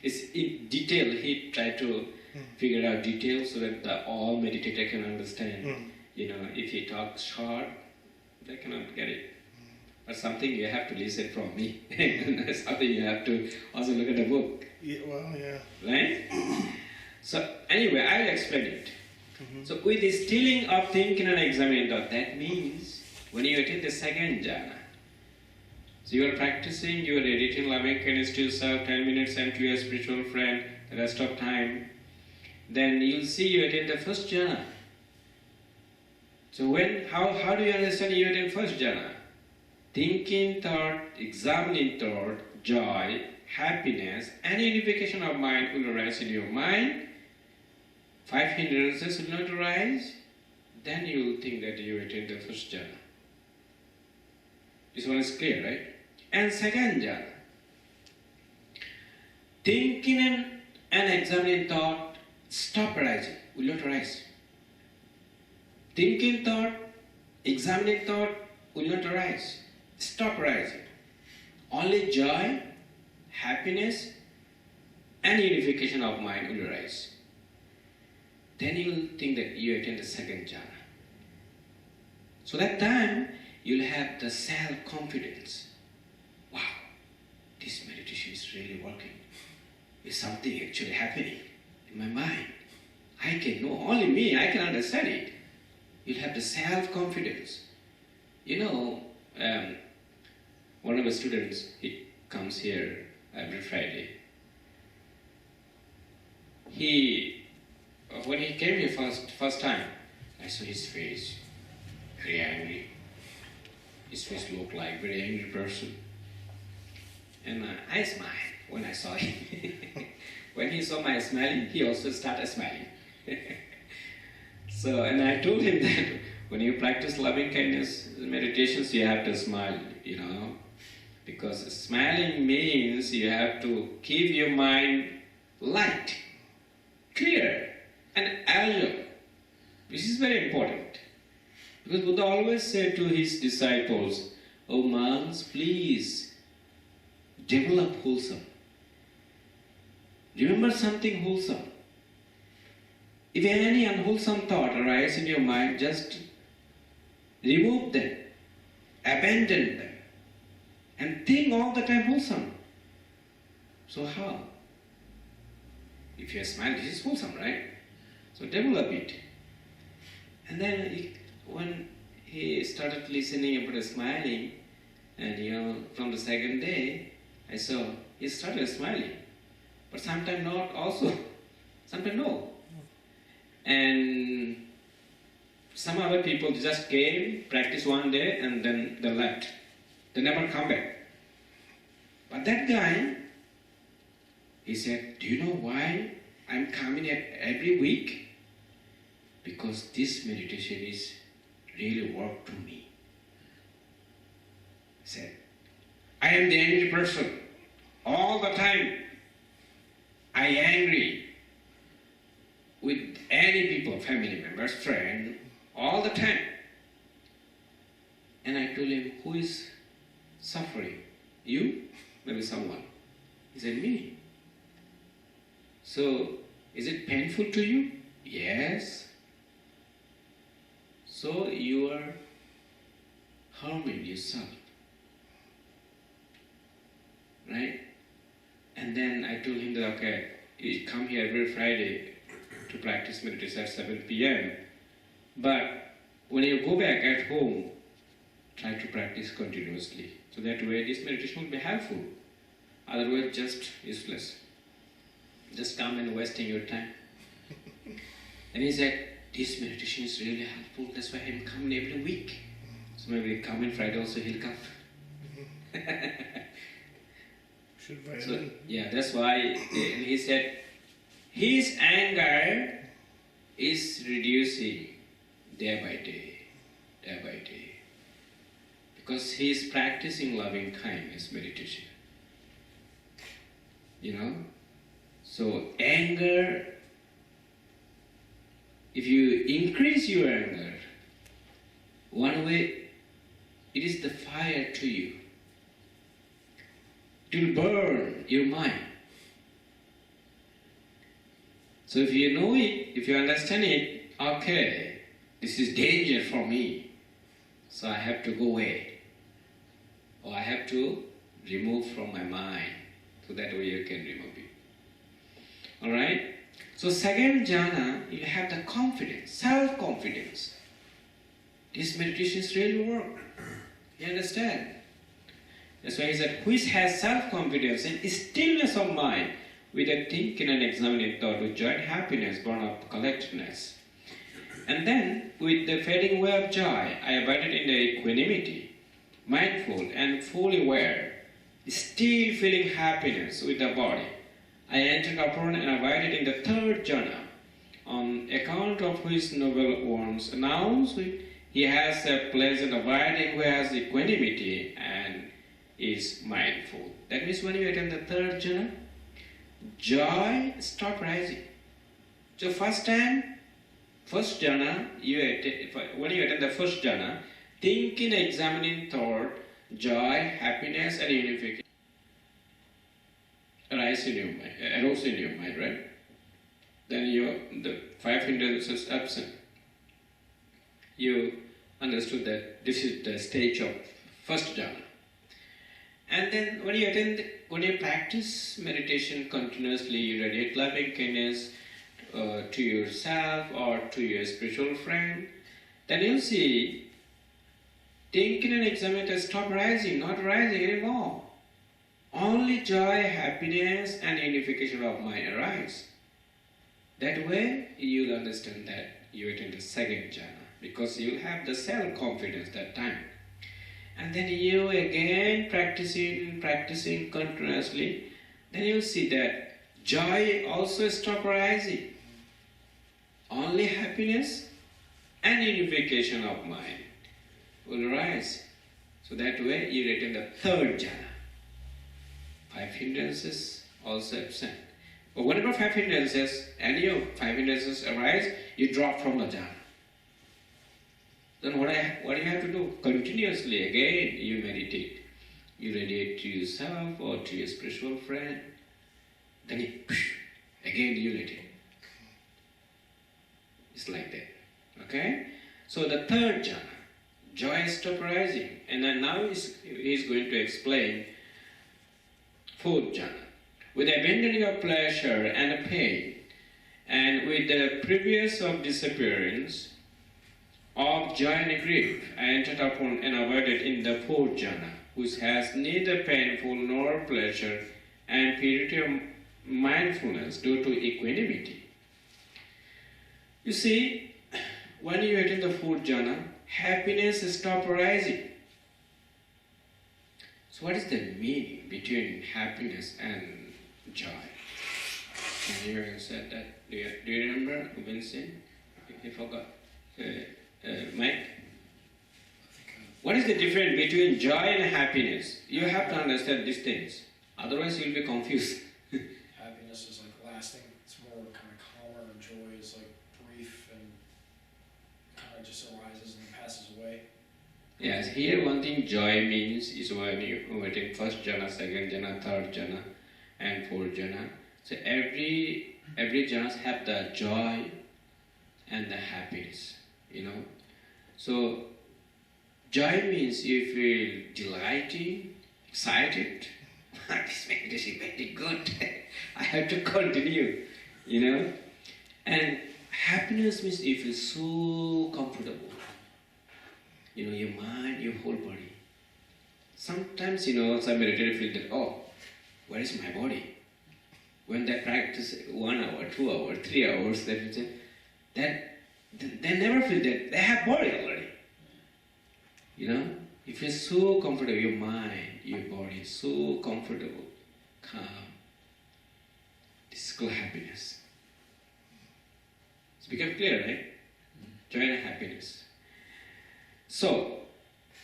it's in detail, he tried to figure out details so that all meditator can understand. If he talks short, they cannot get it. But something you have to listen from me. Something you have to also look at the book. Yeah, well, yeah. Right? So anyway, I'll explain it. So with the stealing of thinking and examining thought, that means when you attain the second jhana, so you are practicing, you are editing loving kindness to yourself, 10 minutes and to your spiritual friend, the rest of time, then you'll see you attain the first jhana. So how do you understand you attain first jhana? Thinking thought, examining thought, joy, happiness, and unification of mind will arise in your mind. 5 hindrances will not arise. Then you will think that you attain the first jhana. This one is clear, right? And second jhana. Thinking and examining thought stop arising, will not arise. Thinking thought, examining thought will not arise. Stop arising. Only joy, happiness, and unification of mind will arise. Then you will think that you attain the second jhana. So that time you'll have the self-confidence. Wow, this meditation is really working. There's something actually happening in my mind. I can know, only me, I can understand it. You'll have the self-confidence. You know, one of the students, he comes here every Friday. When he came here first time, I saw his face, very angry. His face looked like a very angry person. And I smiled when I saw him. When he saw my smiling, he also started smiling. So, and I told him that when you practice loving kindness meditations, you have to smile, you know, because smiling means you have to keep your mind light, clear, and agile. This is very important. Because Buddha always said to his disciples, "Oh monks, please develop wholesome. Remember something wholesome. If any unwholesome thought arises in your mind, just remove them, abandon them, and think all the time wholesome." So how? If you are smiling, this is wholesome, right? So develop it. And then when he started listening about smiling, and from the second day, I saw he started smiling. But sometimes not also, sometimes no. And some other people just came, practiced one day, and then they left. They never come back. But that guy, he said, "Do you know why I'm coming every week? Because this meditation is really work to me." He said, "I am the angry person. All the time I angry with any people, family members, friend, all the time." And I told him, "Who is suffering? You? Maybe someone." He said, "Me." "So, is it painful to you?" "Yes." "So you are harming yourself." Right? And then I told him that, okay, you come here every Friday to practice meditation at 7 p.m. But when you go back at home, try to practice continuously. So that way this meditation will be helpful. Otherwise just useless. Just come and wasting your time. And he said, "This meditation is really helpful. That's why I'm coming every week." So maybe coming Friday also he'll come. Should invite So him. yeah, that's why he said his anger is reducing day by day, because he is practicing loving kindness meditation. So anger, if you increase your anger, one way, it is the fire to you. It will burn your mind. So if you know it, if you understand it, okay, this is danger for me, so I have to go away, or I have to remove from my mind, so that way you can remove it. Alright? So second jhana, you have the confidence, self-confidence. This meditation really work. You understand? That's why he said, which has self-confidence and stillness of mind, with a thinking and examining thought, with joint happiness born of collectedness. And then, with the fading away of joy, I abided in the equanimity, mindful and fully aware, still feeling happiness with the body. I entered upon and abided in the third jhana, on account of which noble ones announce he has a pleasant abiding who has equanimity and is mindful. That means when you attain the third jhana, joy stop rising. So first jhana, when you attain the first jhana, thinking, examining thought, joy, happiness and unification arose in your mind, right? Then the 5 hindrances absent. You understood that this is the stage of first jhana. And then when you practice meditation continuously, you radiate loving kindness to yourself or to your spiritual friend, then you'll see thinking and examination stop rising, not rising anymore. Only joy, happiness, and unification of mind arise. That way, you'll understand that you attain the second jhana, because you'll have the self-confidence that time. And then you again practicing continuously, then you'll see that joy also stop rising. Only happiness and unification of mind will rise. So that way you attain the third jhana. 5 hindrances also absent. But whenever 5 hindrances, any of 5 hindrances arise, you drop from the jhana. Then what do you have to do? Continuously again you meditate. You radiate to yourself or to your spiritual friend. Then again you let it. It's like that. Okay? So the third jhana, joy stop rising. And then now he's going to explain fourth jhana. With abandoning of pleasure and pain, and with the previous of disappearance of joy and grief, I entered upon and avoided in the fourth jhana, which has neither painful nor pleasure, and purity of mindfulness due to equanimity. You see, when you attain the fourth jhana, happiness stops rising. So what is the meaning between happiness and joy? Can you said that? Do you remember, Vincent? You forgot. Mike? What is the difference between joy and happiness? You have to understand these things. Otherwise you'll be confused. Happiness is like lasting. It's more kind of calmer, and joy is like brief and kind of just arises and passes away. Yes, here one thing joy means is when you attain first jhana, second jhana, third jhana, and fourth jhana. So every jhanas have the joy and the happiness, you know. So joy means you feel delighted, excited. This meditation is very good. I have to continue, you know. And happiness means you feel so comfortable. You know, your mind, your whole body. Sometimes, you know, some meditator feel that, oh, where is my body? When they practice 1 hour, 2 hours, 3 hours, they never feel that they have body already. You know, you feel so comfortable, your mind, your body, so comfortable, calm. This is called happiness. It's become clear, right? Joy and happiness. So,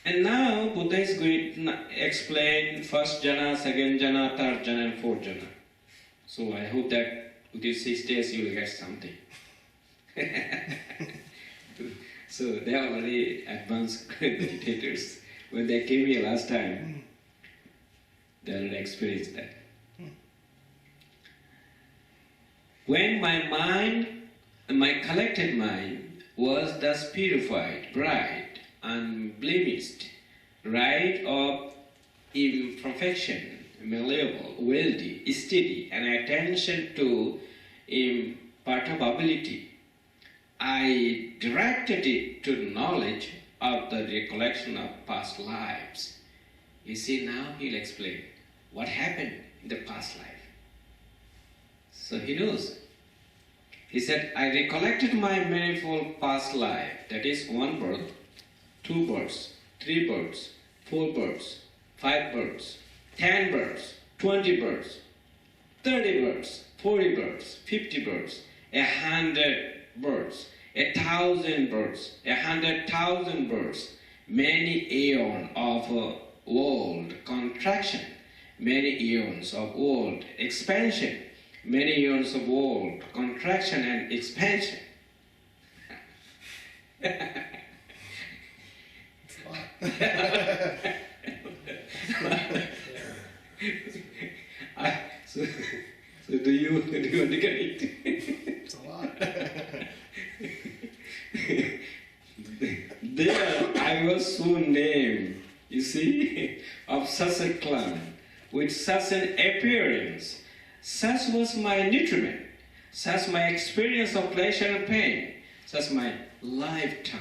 and now Buddha is going to explain first jhana, second jhana, third jhana, and fourth jhana. So I hope that within 6 days you will get something. So they are already advanced meditators. When they came here last time, they already experienced that. When my mind, my collected mind, was thus purified, bright, unblemished, right of imperfection, malleable, wealthy, steady, and attention to imperturbability, I directed it to knowledge of the recollection of past lives. You see, now he'll explain what happened in the past life. So he knows. He said, I recollected my manifold past life, that is 1 birth, 2 births, 3 births, 4 births, 5 births, 10 births, 20 births, 30 births, 40 births, 50 births, 100 births, 1,000 births, 100,000 births, many aeons of world contraction, many aeons of world expansion, many aeons of world contraction and expansion. So do you want to get it? It's a lot. There I was so named, you see, of such a clan, with such an appearance. Such was my nutriment, such my experience of pleasure and pain, such my lifetime.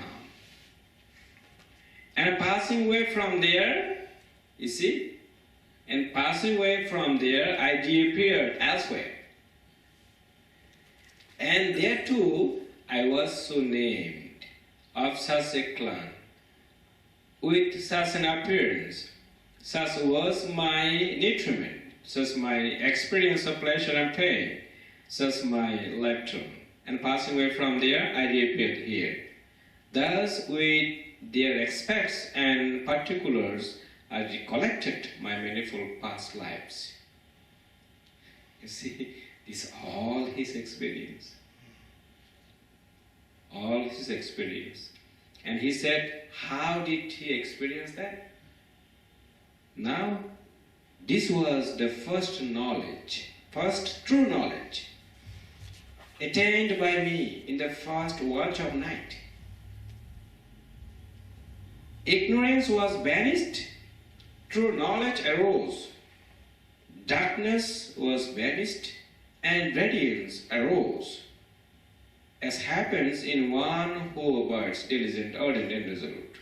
And passing away from there, you see, and passing away from there, I reappeared elsewhere. And there too, I was so named of such a clan, with such an appearance. Such was my nutriment, such my experience of pleasure and pain, such my lifetime. And passing away from there, I reappeared here. Thus, with their aspects and particulars, I recollected my manifold past lives. You see, this is all his experience. All his experience. And he said, how did he experience that? Now, this was the first knowledge, first true knowledge, attained by me in the first watch of night. Ignorance was banished, true knowledge arose. Darkness was banished, and radiance arose, as happens in one who abides diligent, ardent, and resolute.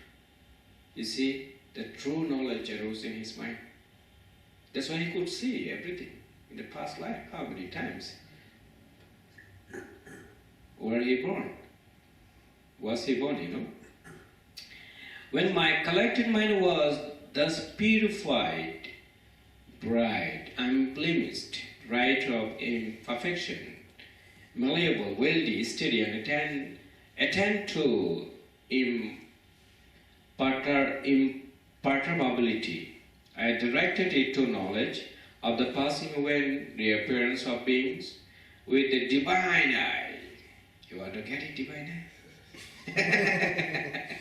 You see, the true knowledge arose in his mind. That's why he could see everything in the past life. How many times? Where he born? Was he born, you know? When my collected mind was thus purified, bright, unblemished, right of imperfection, malleable, wealthy, steady, and attend to imperturbability, I directed it to knowledge of the passing away and reappearance of beings with the divine eye. You want to get it, divine eye?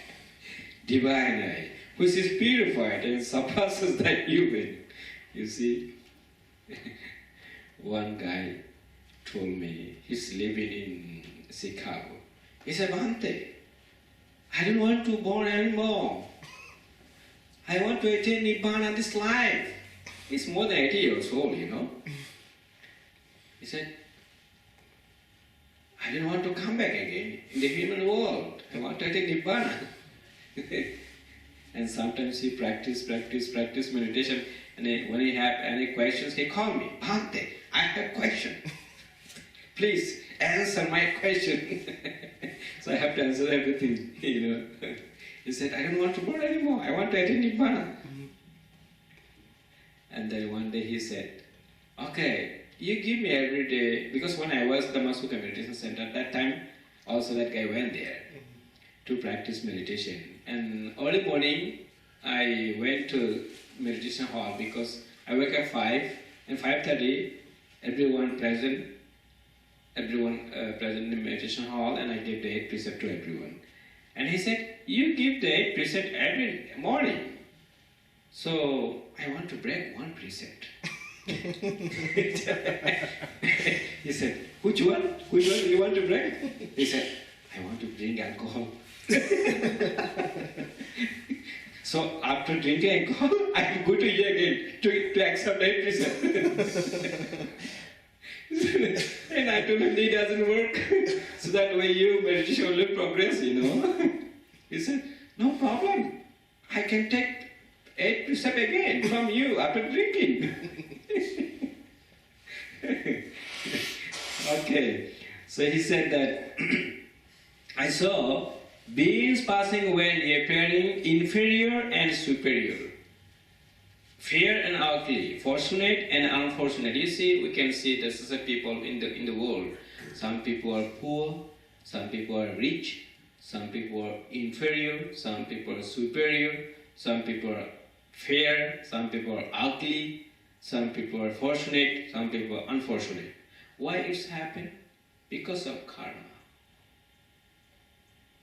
Divine eye, which is purified and surpasses the human. You see, one guy told me, he's living in Chicago. He said, Bhante, I don't want to born anymore. I want to attain Nibbana this life. He's more than 80 years old, you know. He said, I don't want to come back again in the human world. I want to attain Nibbana. And sometimes he practice meditation. And when he have any questions, he call me, Bhante, I have question. Please answer my question. So I have to answer everything, you know. He said, I don't want to born anymore. I want to attain Nibbana. And then one day he said, okay, you give me every day, because when I was at the Masuka Meditation Center, at that time, also that guy went there to practice meditation. And early morning, I went to meditation hall because I wake up 5 and 5:30, everyone present in the meditation hall, and I gave the 8 precept to everyone. And he said, you give the 8 precept every morning. So I want to break 1 precept. He said, which one? Which one do you want to break? He said, I want to drink alcohol. So after drinking alcohol, I go to you again to accept 8 precept. And I told him, it doesn't work. So that way you meditation will progress, you know. He said, no problem. I can take 8 precept again from you after drinking. Okay. So he said that I saw beings passing away and appearing inferior and superior, fair and ugly, fortunate and unfortunate. You see, we can see the such people in the world. Some people are poor, some people are rich, some people are inferior, some people are superior, some people are fair, some people are ugly, some people are fortunate, some people are unfortunate. Why it's happened? Because of karma.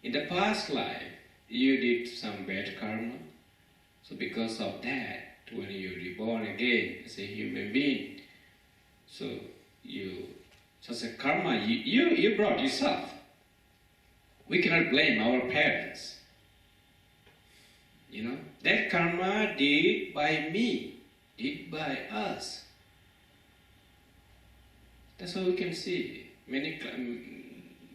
In the past life, you did some bad karma. So because of that, when you reborn again as a human being, so such a karma you brought yourself. We cannot blame our parents. You know, that karma did by me, did by us. That's how we can see many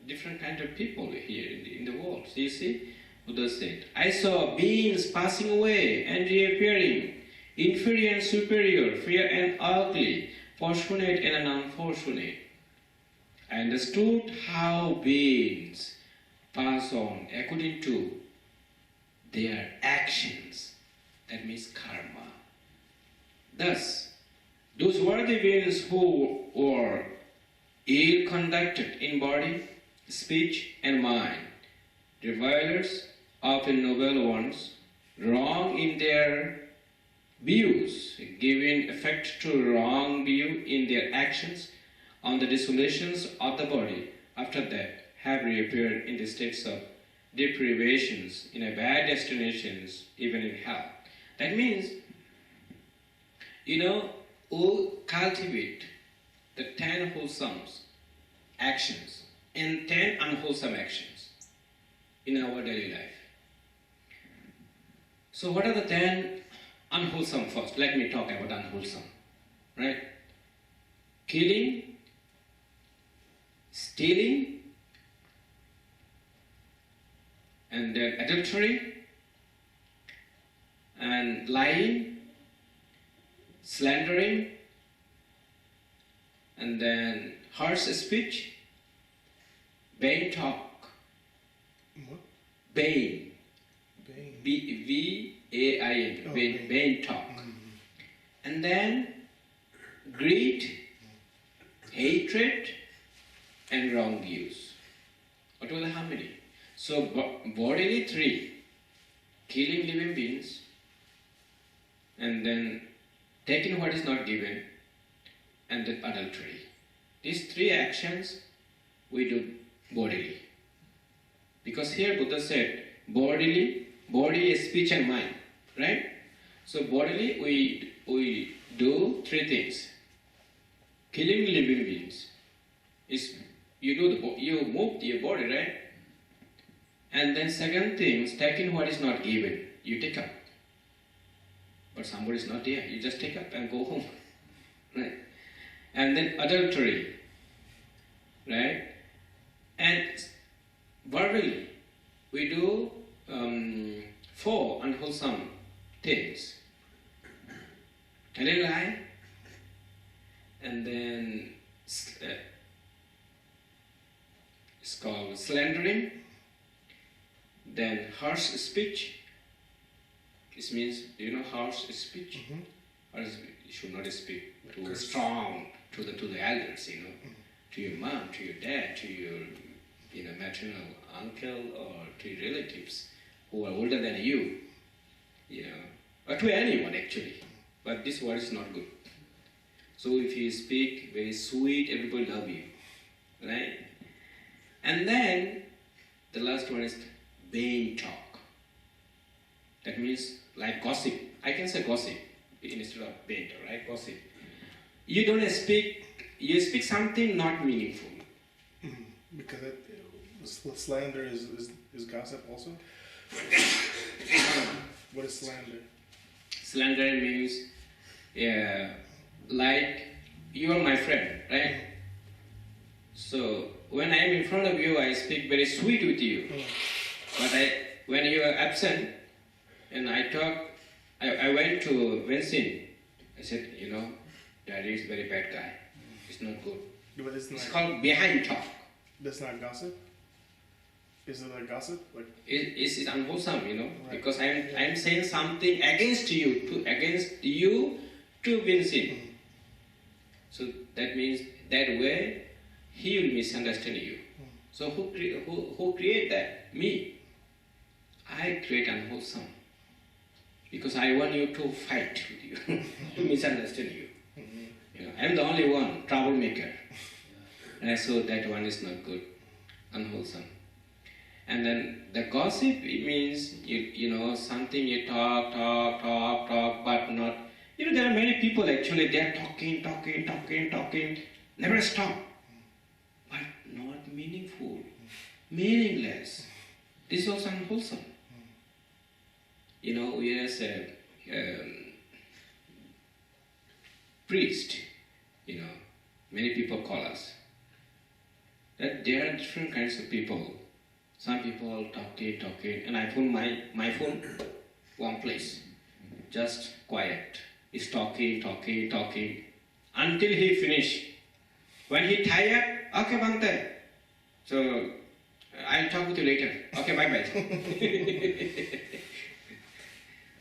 different kinds of people here in the world. So you see, Buddha said, I saw beings passing away and reappearing, inferior and superior, fair and ugly, fortunate and unfortunate. I understood how beings pass on according to their actions. That means karma. Thus, those worthy beings who were ill conducted in body, speech, and mind, revilers of the noble ones, wrong in their views, giving effect to wrong view in their actions on the desolations of the body, after that have reappeared in the states of deprivations, in a bad destinations, even in hell. That means, we cultivate the 10 wholesome actions and 10 unwholesome actions in our daily life. So what are the 10 unwholesome first? Let me talk about unwholesome. Right? Killing, stealing, and then adultery, and lying, slandering, and then harsh speech, vain talk. What? Vain. Bane. V-A-I-N. Oh, Vain, vain. vain talk. Mhm. And then greed, hatred, and wrong views. What were the harmony? So bodily 3, killing living beings, and then taking what is not given, and then adultery. These 3 actions we do bodily. Because here Buddha said bodily, body is speech and mind, right? So bodily we do 3 things. Killing living beings is you move your body, right? And then second thing, taking what is not given, you take up. But somebody is not there, you just take up and go home, right? And then adultery, right? And verbally, we do 4 unwholesome things. Telling lie, and then it's called slandering, then harsh speech. This means, harsh speech? Mhm. Or you should not speak too Curse. strong to the elders, to your mom, to your dad, to your maternal uncle, or to your relatives who are older than you, or to anyone actually. But this word is not good. So if you speak very sweet, everybody love you, right? And then the last one is vain talk. That means like gossip. I can say gossip instead of vain talk, right? Gossip. You speak something not meaningful. Mhm. Because slander is gossip also? What is slander? Slander means, like you are my friend, right? So when I am in front of you, I speak very sweet with you. But when you are absent, and I went to Vincent. I said, Daddy is a very bad guy. It's not good. But it's It's not, called behind talk. that's not gossip? Is it like gossip? Like, It's unwholesome, Right. because I'm saying something against you to Vincent. Mhm. So that means that way he will misunderstand you. So who create that? Me. I create unwholesome because I want you to fight with you, to misunderstand you. I'm the only one troublemaker, and so that one is not good, unwholesome. And then the gossip, it means something you talk, but not. There are many people actually, they are talking, never stop, but not meaningful, meaningless. This is also unwholesome. We as a priest, many people call us. That there are different kinds of people. Some people talking, and I put my phone one place, just quiet. He's talking, until he finish. When he tired, okay, Bante. So I'll talk with you later. Okay, bye.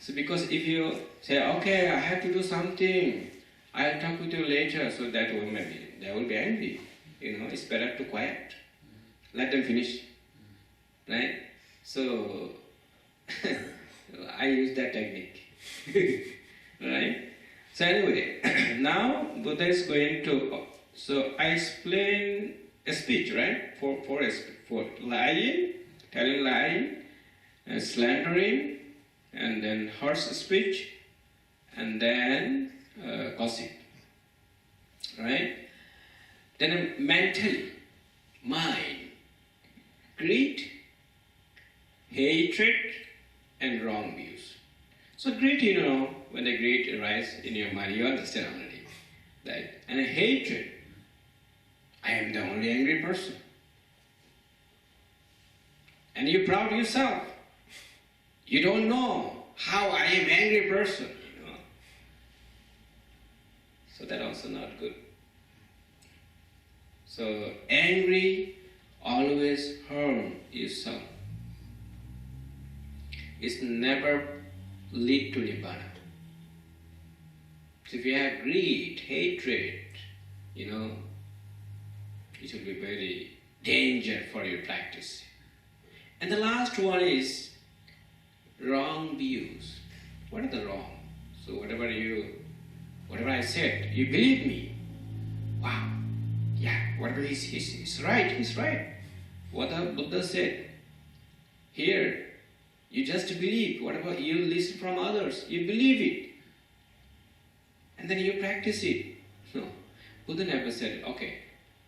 So because if you say, okay, I have to do something, I'll talk with you later, so that will maybe they will be angry. It's better to quiet. Let them finish. Right? So I use that technique. Right? So anyway, now Buddha is going to. So I explain a speech, right? For lying, telling lying, slandering, and then harsh speech, and then gossip. Right? Then mentally, mind, greed, hatred, and wrong views. So greed, when the greed arises in your mind, you understand already. That. And hatred, I am the only angry person. And you're proud of yourself. You don't know how I am angry person. So that also not good. So angry always harm yourself. It's never lead to Nibbana. So if you have greed, hatred, it will be very danger for your practice. And the last one is wrong views. What are the wrong? So whatever I said, you believe me. Wow. Yeah, whatever he's right, he's right. What the Buddha said. Here, you just believe. Whatever you listen from others, you believe it. And then you practice it. No. Buddha never said, okay,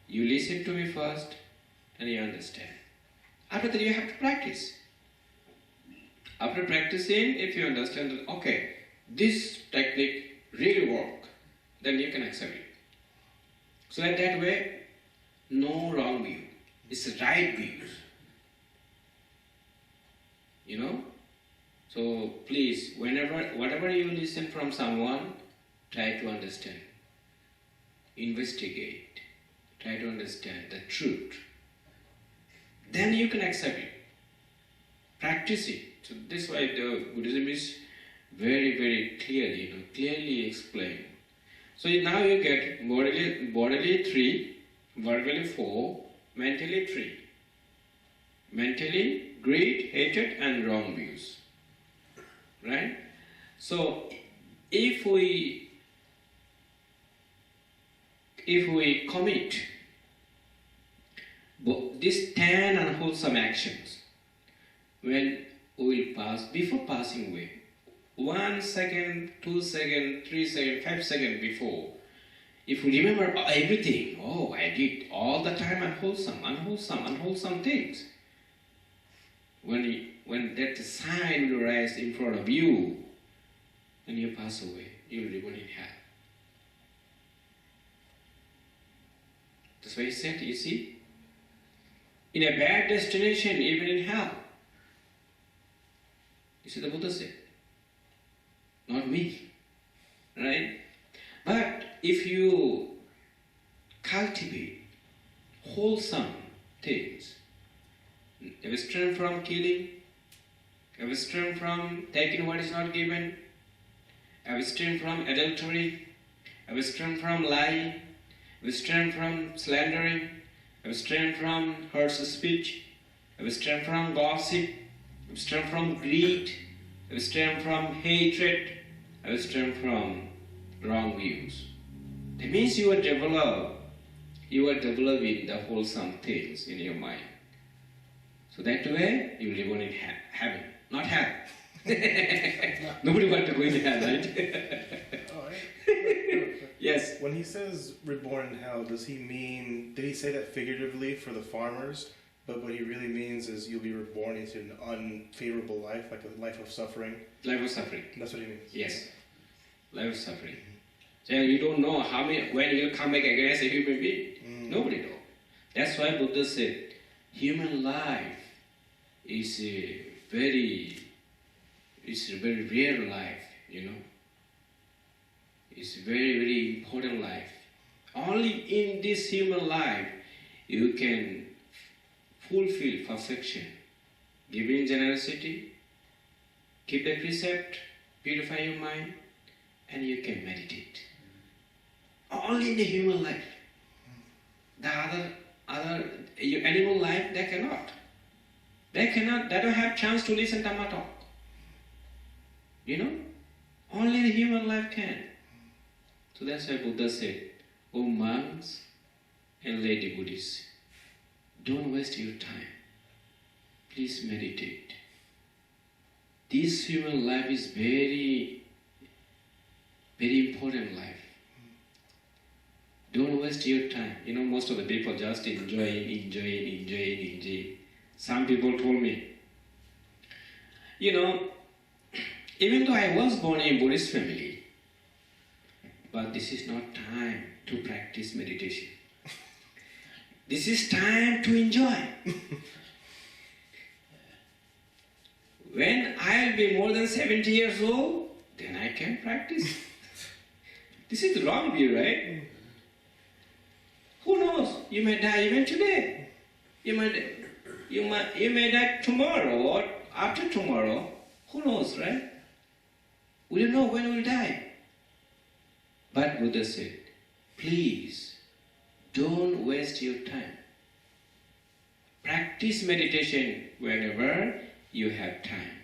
you listen to me first and you understand. After that you have to practice. After practicing, if you understand that, okay, this technique really works, then you can accept it. So in that way, no wrong view. It's the right views. So please, whatever you listen from someone, try to understand. Investigate. Try to understand the truth. Then you can accept it. Practice it. So this is why the Buddhism is very, very clearly explained. So now you get bodily 3, verbally 4, mentally 3. Mentally, greed, hatred, and wrong views. Right? So if we commit these 10 unwholesome actions, when we will pass, before passing away, 1 second, 2 seconds, 3 seconds, 5 seconds before, if we remember everything, I did all the time unwholesome things. When that sign will rise in front of you, and you pass away, you will remain in hell. That's why he said, you see, in a bad destination, even in hell. You see, the Buddha said, not me, right? But if you cultivate wholesome things, abstain from killing, abstain from taking what is not given, abstain from adultery, abstain from lying, abstain from slandering, abstain from harsh speech, abstain from gossip, abstain from greed, abstain from hatred, abstain from wrong views. That means you are developing the wholesome things in your mind. So that way you live on in heaven, not hell. Nobody wants to go in hell, right? All right. Yes. When he says reborn in hell, did he say that figuratively for the farmers? But what he really means is you'll be reborn into an unfavorable life, like a life of suffering? Life of suffering. That's what he means? Yes. Life of suffering. So you don't know when you'll come back again as a human being. Nobody knows. That's why Buddha said, human life is it's a very rare life, you know. It's very, very important life. Only in this human life you can fulfill perfection. Giving generosity, keep the precept, purify your mind, and you can meditate. Only in the human life. The other animal life, they cannot. They don't have chance to listen to Dhamma talk. You know? Only the human life can. So that's why Buddha said, "O monks and lady Buddhists, don't waste your time. Please meditate. This human life is very, very important life. Don't waste your time." You know, most of the people just enjoying. Some people told me, you know, even though I was born in a Buddhist family, but this is not time to practice meditation. This is time to enjoy. When I'll be more than 70 years old, then I can practice. This is the wrong view, right? Who knows? You may die even today. You may die tomorrow or after tomorrow. Who knows, right? We don't know when we'll die. But Buddha said, please don't waste your time. Practice meditation whenever you have time.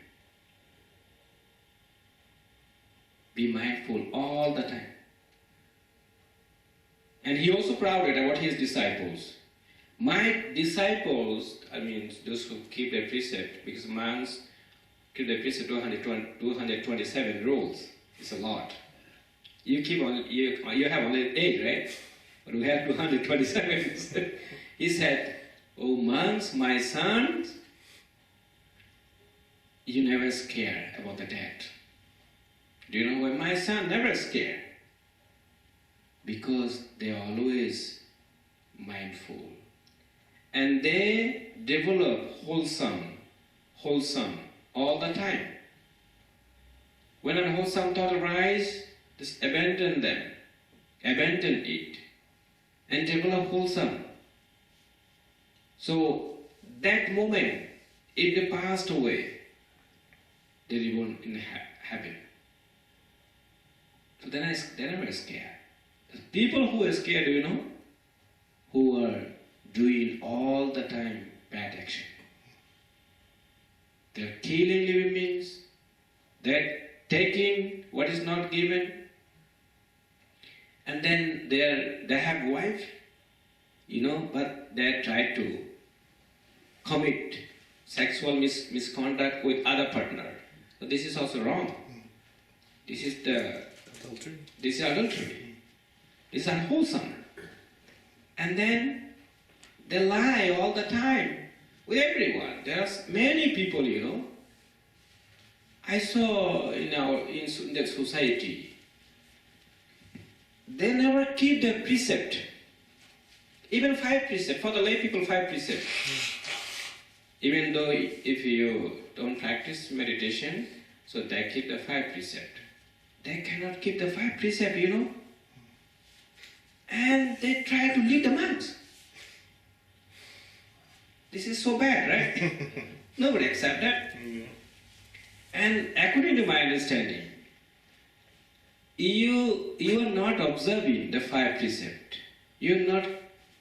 Be mindful all the time. And he also proud about his disciples. My disciples, I mean those who keep their precept, because monks keep their precept 227 rules. It's a lot. You have only 8, right? But we have 227. He said, "O monks, my sons, you never scare about the death." Do you know why my son never scared? Because they are always mindful. And they develop wholesome all the time. When unwholesome thought arise, just abandon it, and develop wholesome. So that moment, if they passed away, they reborn in heaven. So they're never scared. The people who are scared, you know, who are doing all the time bad action. They're killing living beings. They're taking what is not given. And then they have wife, you know, but they try to commit sexual misconduct with other partner. So this is also wrong. This is adultery. This is adultery. This is unwholesome. And then they lie all the time with everyone. There are many people, you know. I saw in the society, they never keep the precept. Even 5 precepts, for the lay people 5 precepts. Even though if you don't practice meditation, so they keep the 5 precepts. They cannot keep the 5 precepts, you know. And they try to lead the monks. This is so bad, right? Nobody accepts that. And according to my understanding, you are not observing the 5 precepts. You are not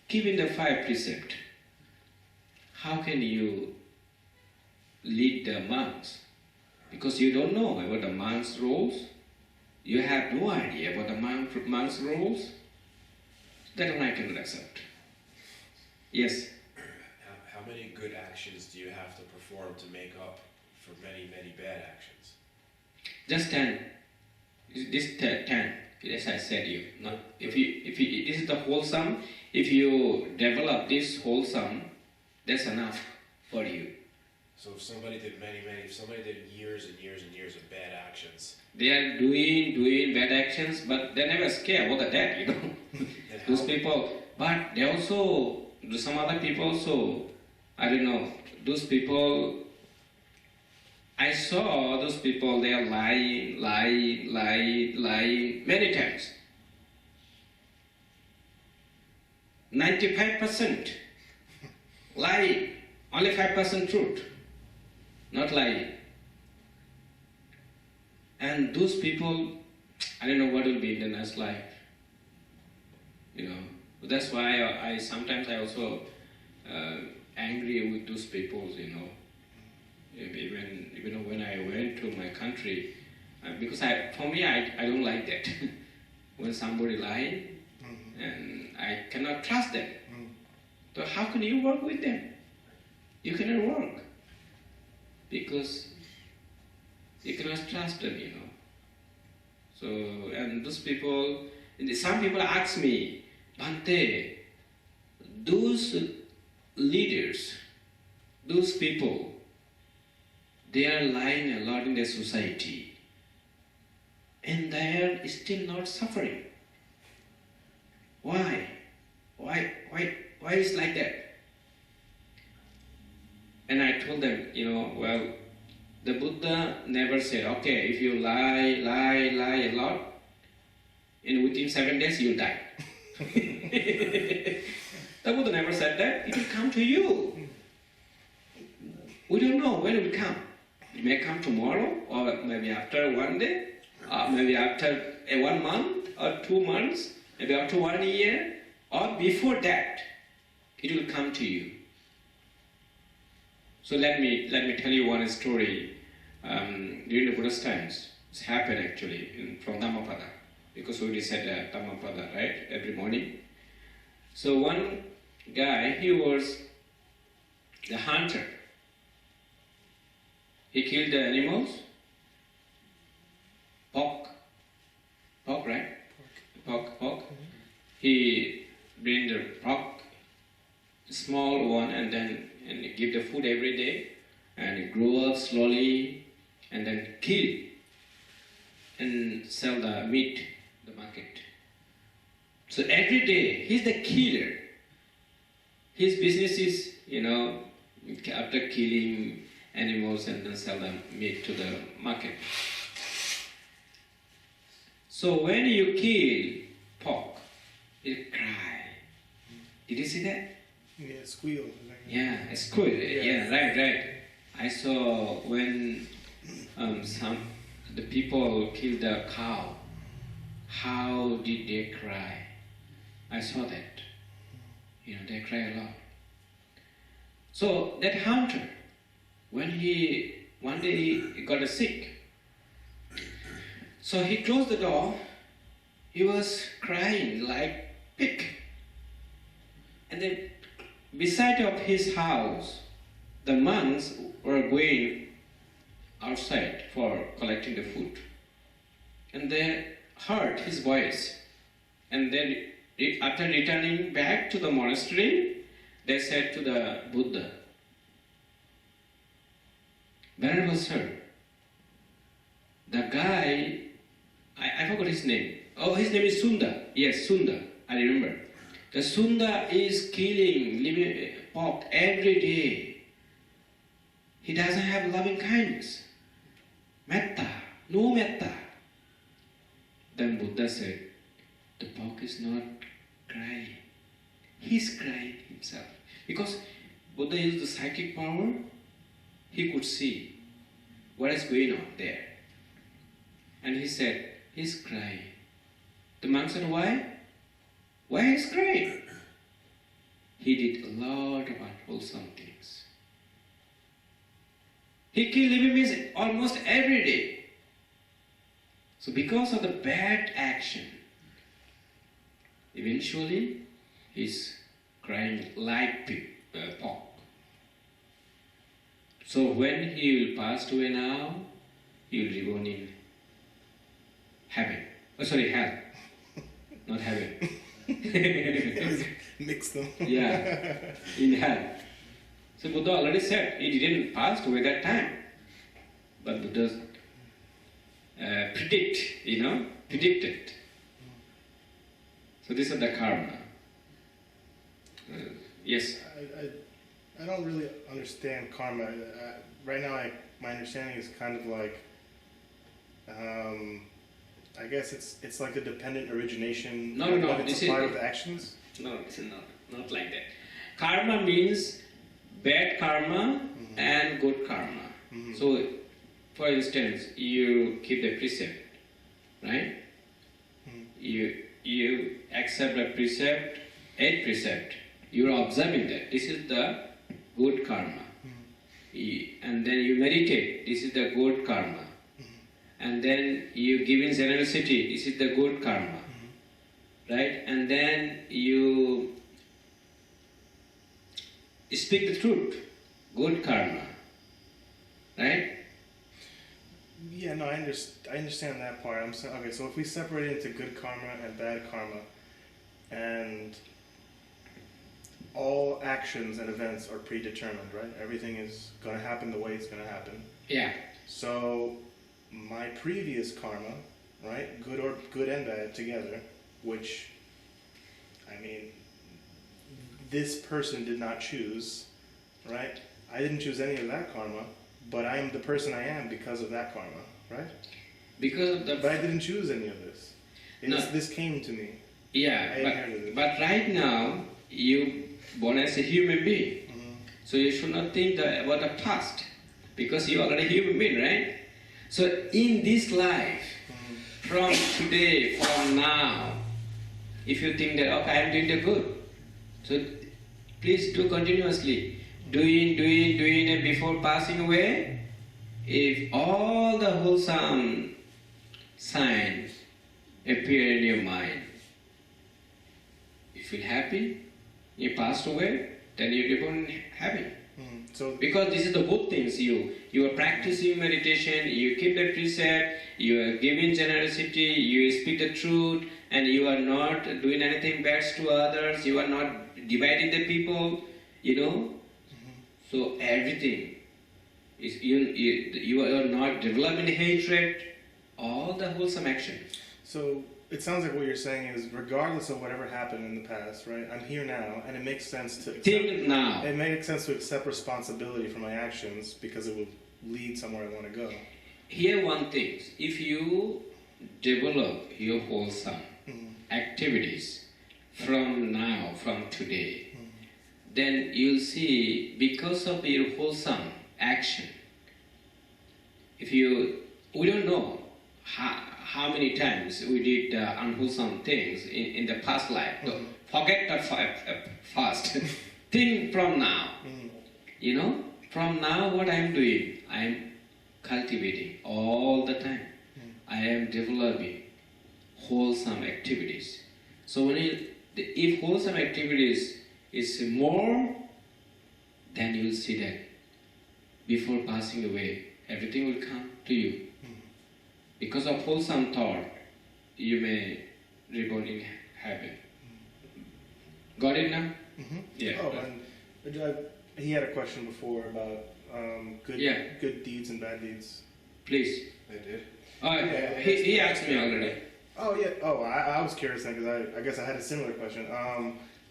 keeping the 5 precepts. How can you lead the monks? Because you don't know about the monks' rules. You have no idea about the monks' rules. That one I cannot accept. Yes? How many good actions do you have to perform to make up for many, many bad actions? Just 10. This 10. As I said, if this is the wholesome. If you develop this wholesome, that's enough for you. So if somebody did if somebody did years and years and years of bad actions, they are doing bad actions, but they never scare about the death, you know. Those people, but they also, some other people also, I don't know, those people I saw those people, they are lying many times. 95% lying, only 5% truth, not lying. And those people, I don't know what will be in the next life. You know, that's why I sometimes I also angry with those people. You know, even when I went to my country, because for me I don't like that. When somebody lying, and I cannot trust them. So how can you work with them? You cannot work because you cannot trust them. You know. So, and those people, some people ask me, Bhante, those leaders, those people, they are lying a lot in their society, and they are still not suffering. Why? Why is like that? And I told them, you know, well, the Buddha never said, okay, if you lie a lot, and within 7 days you'll die. The Buddha never said that. It will come to you. We don't know when it will come. It may come tomorrow, or maybe after 1 day, or maybe after 1 month, or 2 months, maybe after 1 year, or before that, it will come to you. So let me tell you one story. During the Buddha's times, it's happened actually from Dhammapada, because we recite Dhammapada, right, every morning. So one guy, he was the hunter. He killed the animals, pork, right? Pork. He bring the pork, small one, and give the food every day, and it grow up slowly, and then kill and sell the meat in the market. So every day he's the killer. His business is, you know, after killing animals and then sell the meat to the market. So when you kill pork, it cry. Did you see that? Yeah, squeal. Yeah, it's cool. Yeah, right. I saw when the people killed the cow. How did they cry? I saw that. You know, they cry a lot. So that hunter, when one day he got sick. So he closed the door. He was crying like pig. And then beside of his house, the monks were going outside for collecting the food. And they heard his voice. And then after returning back to the monastery, they said to the Buddha, Venerable Sir, the guy, I forgot his name. Oh, his name is Sunda. Yes, Sunda, I remember. The Sunda is killing living pork every day. He doesn't have loving kindness. Metta, no metta. Then Buddha said, the pork is not crying. He's crying himself. Because Buddha used the psychic power, he could see what is going on there. And he said, he's crying. The monk said, why? Why he's crying? He did a lot of unwholesome things. He killed living beings almost every day. So because of the bad action, eventually he's crying like pork. So when he will pass away now, he will be born in heaven. Oh, sorry, hell. Not heaven. Mix them. Yeah, in hell. So Buddha already said he didn't pass away that time. But Buddha predicted. So this is the karma. Yes? I don't really understand karma. Right now my understanding is kind of like, I guess it's like a dependent origination. No, but it's this applied is- with actions. No, it's not like that. Karma means bad karma and good karma. Mhm. So, for instance, you keep the precept, right? You accept a precept, 8 precept. You are observing that. This is the good karma. And then you meditate. This is the good karma. And then you give in generosity. This is the good karma. Right? And then you speak the truth. Good karma. Right? Yeah, no, I understand that part. I'm saying, okay, so if we separate it into good karma and bad karma, and all actions and events are predetermined, right? Everything is going to happen the way it's going to happen. Yeah. So my previous karma, right, good and bad together, which, I mean, this person did not choose, right? I didn't choose any of that karma, but I am the person I am because of that karma, right? Because of the... But I didn't choose any of this. No. This came to me. I Yeah, inherited it. but right now, you born as a human being. So you should not think about the past, because you are already a human being, right? So in this life, from today, from now, if you think that, okay, I am doing the good, so please do continuously. Doing, and before passing away, if all the wholesome signs appear in your mind, you feel happy, you passed away, then you're born happy. So Because this is the good things. You are practicing meditation, you keep the precept, you are giving generosity, you speak the truth, and you are not doing anything bad to others, you are not dividing the people, you know. So everything is you are not developing hatred, all the wholesome action. So it sounds like what you're saying is, regardless of whatever happened in the past, right? I'm here now, and it makes sense to accept, Think now. it makes sense to accept responsibility for my actions because it will lead somewhere I want to go. Here one thing, if you develop your wholesome activities from now, from today, then you'll see, because of your wholesome action, we don't know how many times we did unwholesome things in the past life. So forget that first. Think from now. You know, from now what I am doing, I am cultivating all the time. I am developing wholesome activities. So if wholesome activities is more, then you will see that before passing away, everything will come to you. Because of wholesome thought, you may reborn in heaven. Got it now? Yeah. Oh, and he had a question before about good deeds and bad deeds. Please. They did. He asked me already. Oh yeah. Oh, I was curious then because I guess I had a similar question.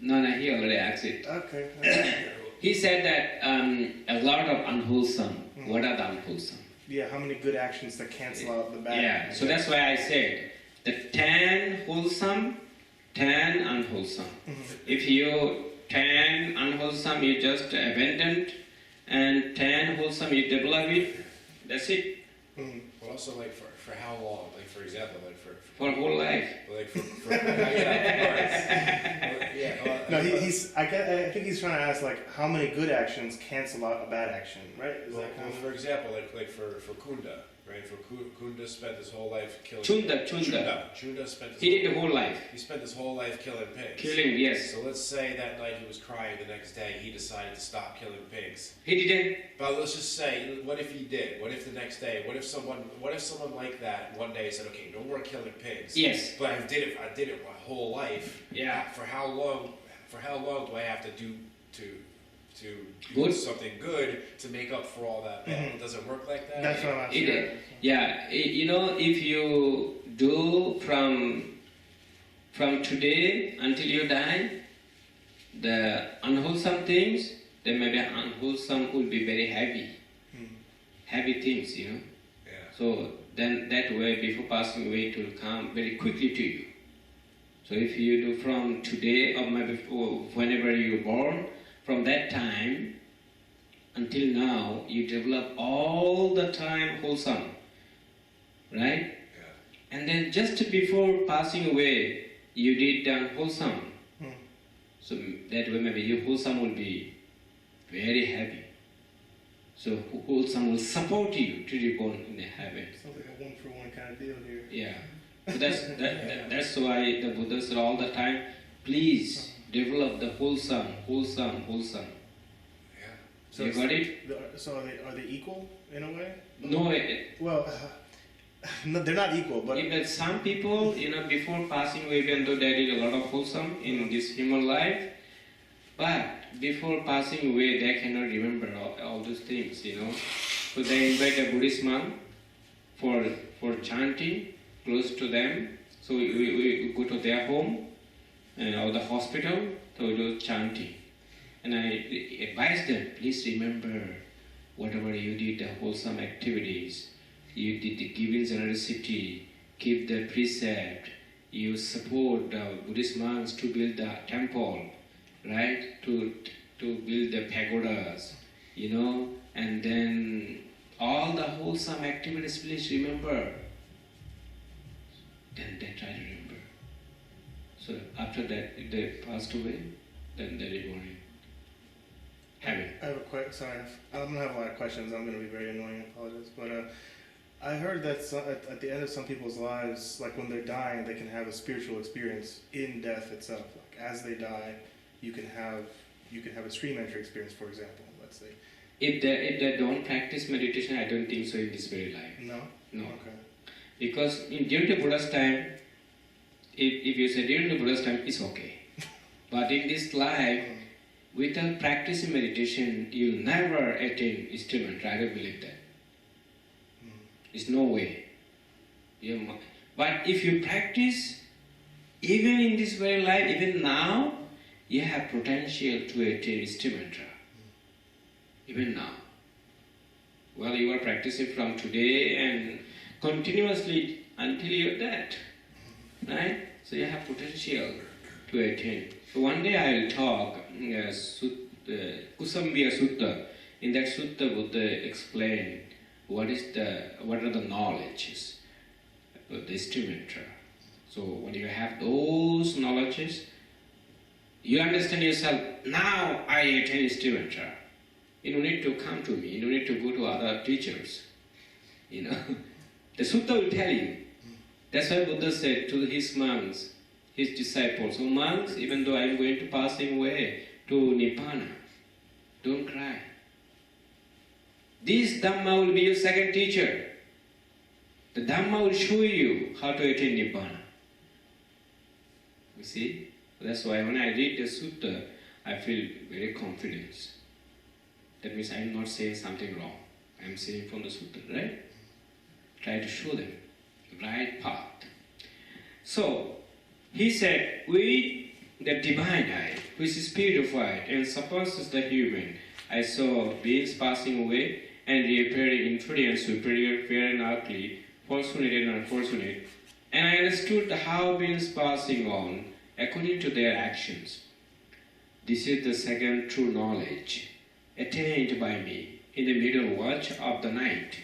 No, he already asked it. Okay. He said that a lot of unwholesome. What are the unwholesome? Yeah, how many good actions that cancel out the bad? Yeah, so that's why I said the 10 wholesome, 10 unwholesome. If you 10 unwholesome, you just abandoned, and 10 wholesome, you develop it, that's it. But also, like, for how long? Like, for example, like, For whole life. like, yeah, No, I think he's trying to ask like how many good actions cancel out a bad action, right? Is Well, that kind of for example, like for Kunda, right? For Kunda spent his whole life killing. Chunda spent his He did the whole life. He spent his whole life killing pigs. Killing, yes. So let's say that night he was crying. The next day he decided to stop killing pigs. He didn't. But let's just say, what if he did? What if the next day? What if someone like that one day said, "Okay, no more killing pigs." Yes. But I did it my whole life. Yeah. For how long do I have to do Good. something good to make up for all that bad? Does it work like that? That's what I'm asking. You know, if you do from today until you die, the unwholesome things, then maybe unwholesome will be very heavy. heavy things, you know. Yeah. So then that way, before passing away, it will come very quickly to you. So if you do from today or maybe whenever you were born, from that time until now, you develop all the time wholesome, right? Yeah. And then just before passing away, you did unwholesome. So that way maybe your wholesome will be very happy. So wholesome will support you to be born in the heaven. Sounds like a one-for-one kind of deal here. Yeah. So that's why the Buddha said all the time, please develop the wholesome. Yeah. So You got it? So are they equal in a way? No, Well, no, they're not equal, but even some people, before passing away, even though they did a lot of wholesome in this human life, but before passing away, they cannot remember all those things, So they invite a Buddhist monk for chanting close to them. So we go to their home or the hospital to do chanting. And I advise them, please remember whatever you did, the wholesome activities. You did the giving generosity, keep the precept, you support the Buddhist monks to build the temple, right? To build the pagodas, and then all the wholesome activities, please remember. Then they try to remember. So after that, if they passed away, then they reborn in heaven. I have a sorry, I'm gonna have a lot of questions. I'm gonna be very annoying. I apologize, but I heard that at the end of some people's lives, like when they're dying, they can have a spiritual experience in death itself. Like as they die, you can have a stream entry experience, for example. Let's say. If they don't practice meditation, I don't think so in this very life. No. No. Okay. Because during the Buddha's time, if you say during the Buddha's time, it's okay. But in this life, without practicing meditation, you'll never attain stream. I don't believe that. There's no way. But if you practice, even in this very life, even now, you have potential to attain stream. Even now. Well, you are practicing from today and continuously until you're dead. Right? So you have potential to attain. So one day I will talk Kusambhya Sutta. In that sutta, Buddha explained what are the knowledges of the stream-enterer. So when you have those knowledges, you understand yourself, now I attain stream-enterer. You don't need to come to me, you don't need to go to other teachers. The sutta will tell you. That's why Buddha said to his monks, his disciples, so monks, even though I am going to passing away to Nibbana, don't cry. This Dhamma will be your second teacher. The Dhamma will show you how to attain Nibbana. You see? That's why when I read the sutta, I feel very confident. That means I am not saying something wrong. I am saying from the sutta, right? Try to show them the right path. So, he said, with the divine eye, which is purified and surpasses the human, I saw beings passing away and reappearing inferior and superior, fair and ugly, fortunate and unfortunate, and I understood how beings passing on according to their actions. This is the second true knowledge, attained by me in the middle watch of the night.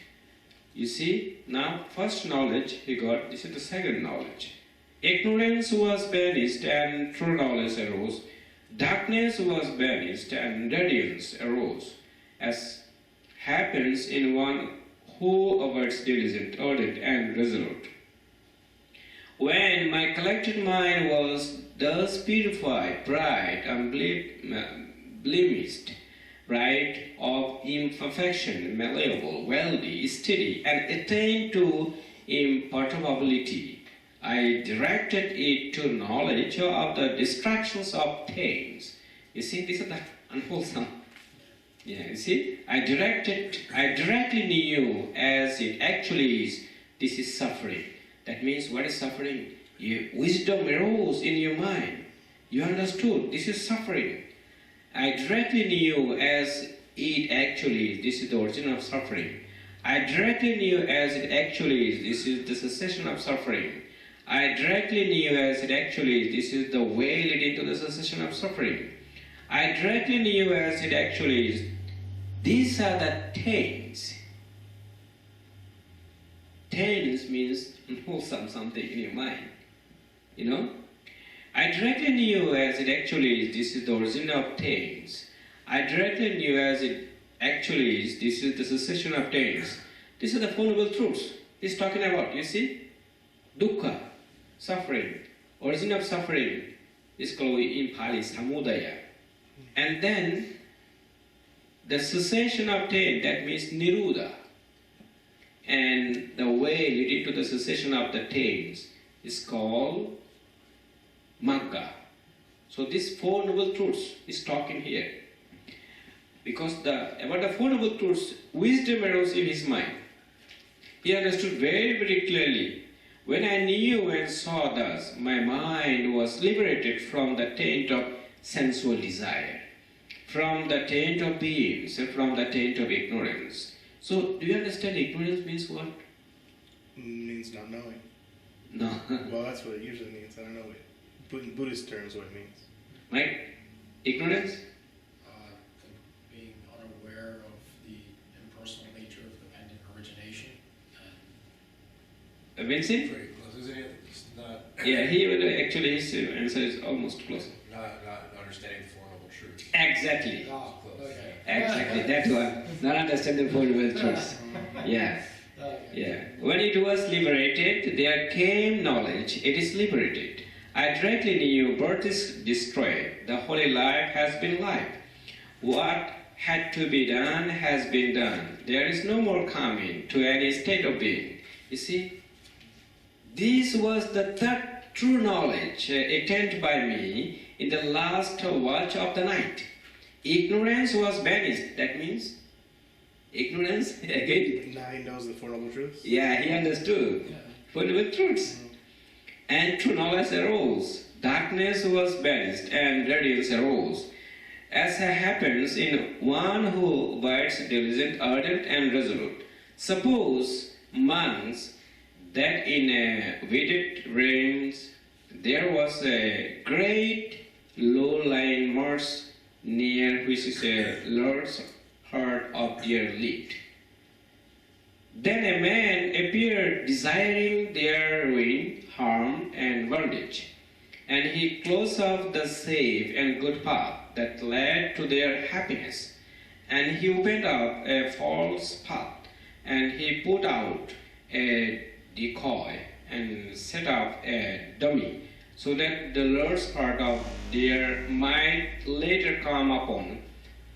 You see, now first knowledge he got, this is the second knowledge. Ignorance was banished and true knowledge arose. Darkness was banished and radiance arose, as happens in one who awaits diligent, ardent, and resolute. When my collected mind was thus purified, bright, unblemished, bright of imperfection, malleable, wealthy, steady, and attained to imperturbability, I directed it to knowledge of the distractions of things. You see, this is the unwholesome. Yeah, you see, I directly knew as it actually is, this is suffering. That means what is suffering? Wisdom arose in your mind. You understood, this is suffering. I directly knew as it actually is, this is the origin of suffering. I directly knew as it actually is. This is the cessation of suffering. I directly knew as it actually is. This is the way leading to the cessation of suffering. I directly knew as it actually is. These are the things. Things means wholesome something in your mind. You know? I directly knew as it actually is. This is the origin of things. I directly knew as it actually is. This is the cessation of things. These are the Four Noble Truths. He's talking about, you see? Dukkha, suffering. Origin of suffering is called in Pali samudaya. And then the cessation of pain, that means niruddha. And the way leading to the cessation of the pains is called magga. So these Four Noble Truths is talking here. Because about the Four Noble Truths, wisdom arose in his mind. He understood very, very clearly. When I knew and saw thus, my mind was liberated from the taint of sensual desire, from the taint of beings, and from the taint of ignorance. So, do you understand ignorance means what? Means not knowing. No. Well, that's what it usually means. I don't know. In Buddhist terms, what it means. Right? Ignorance? Being unaware of the impersonal nature of dependent origination. Vincent? Pretty close, isn't it? It's not, Yeah, he will actually, his answer is almost close. not understanding the Four Noble Truths. Exactly. Oh, Close. okay. Exactly, that one. Not understand the Four Noble Truths. Yeah. Okay. Yeah. When it was liberated, there came knowledge. It is liberated. I directly knew birth is destroyed. The holy life has been lived. What had to be done has been done. There is no more coming to any state of being. You see, this was the third true knowledge attained by me in the last watch of the night. Ignorance was banished. That means ignorance again. Now he knows the Four Noble Truths. Yeah, he understood. Four Noble Truths. And true knowledge arose. Darkness was banished and radiance arose. As happens in one who abides diligent, ardent, and resolute. Suppose monks that in a vivid range there was a great low-lying marsh near which is a large herd of deer lived. Then a man appeared desiring their ruin, harm, and bondage, and he closed off the safe and good path that led to their happiness, and he opened up a false path, and he put out a decoy and set up a dummy, so that the lord's part of their might later come upon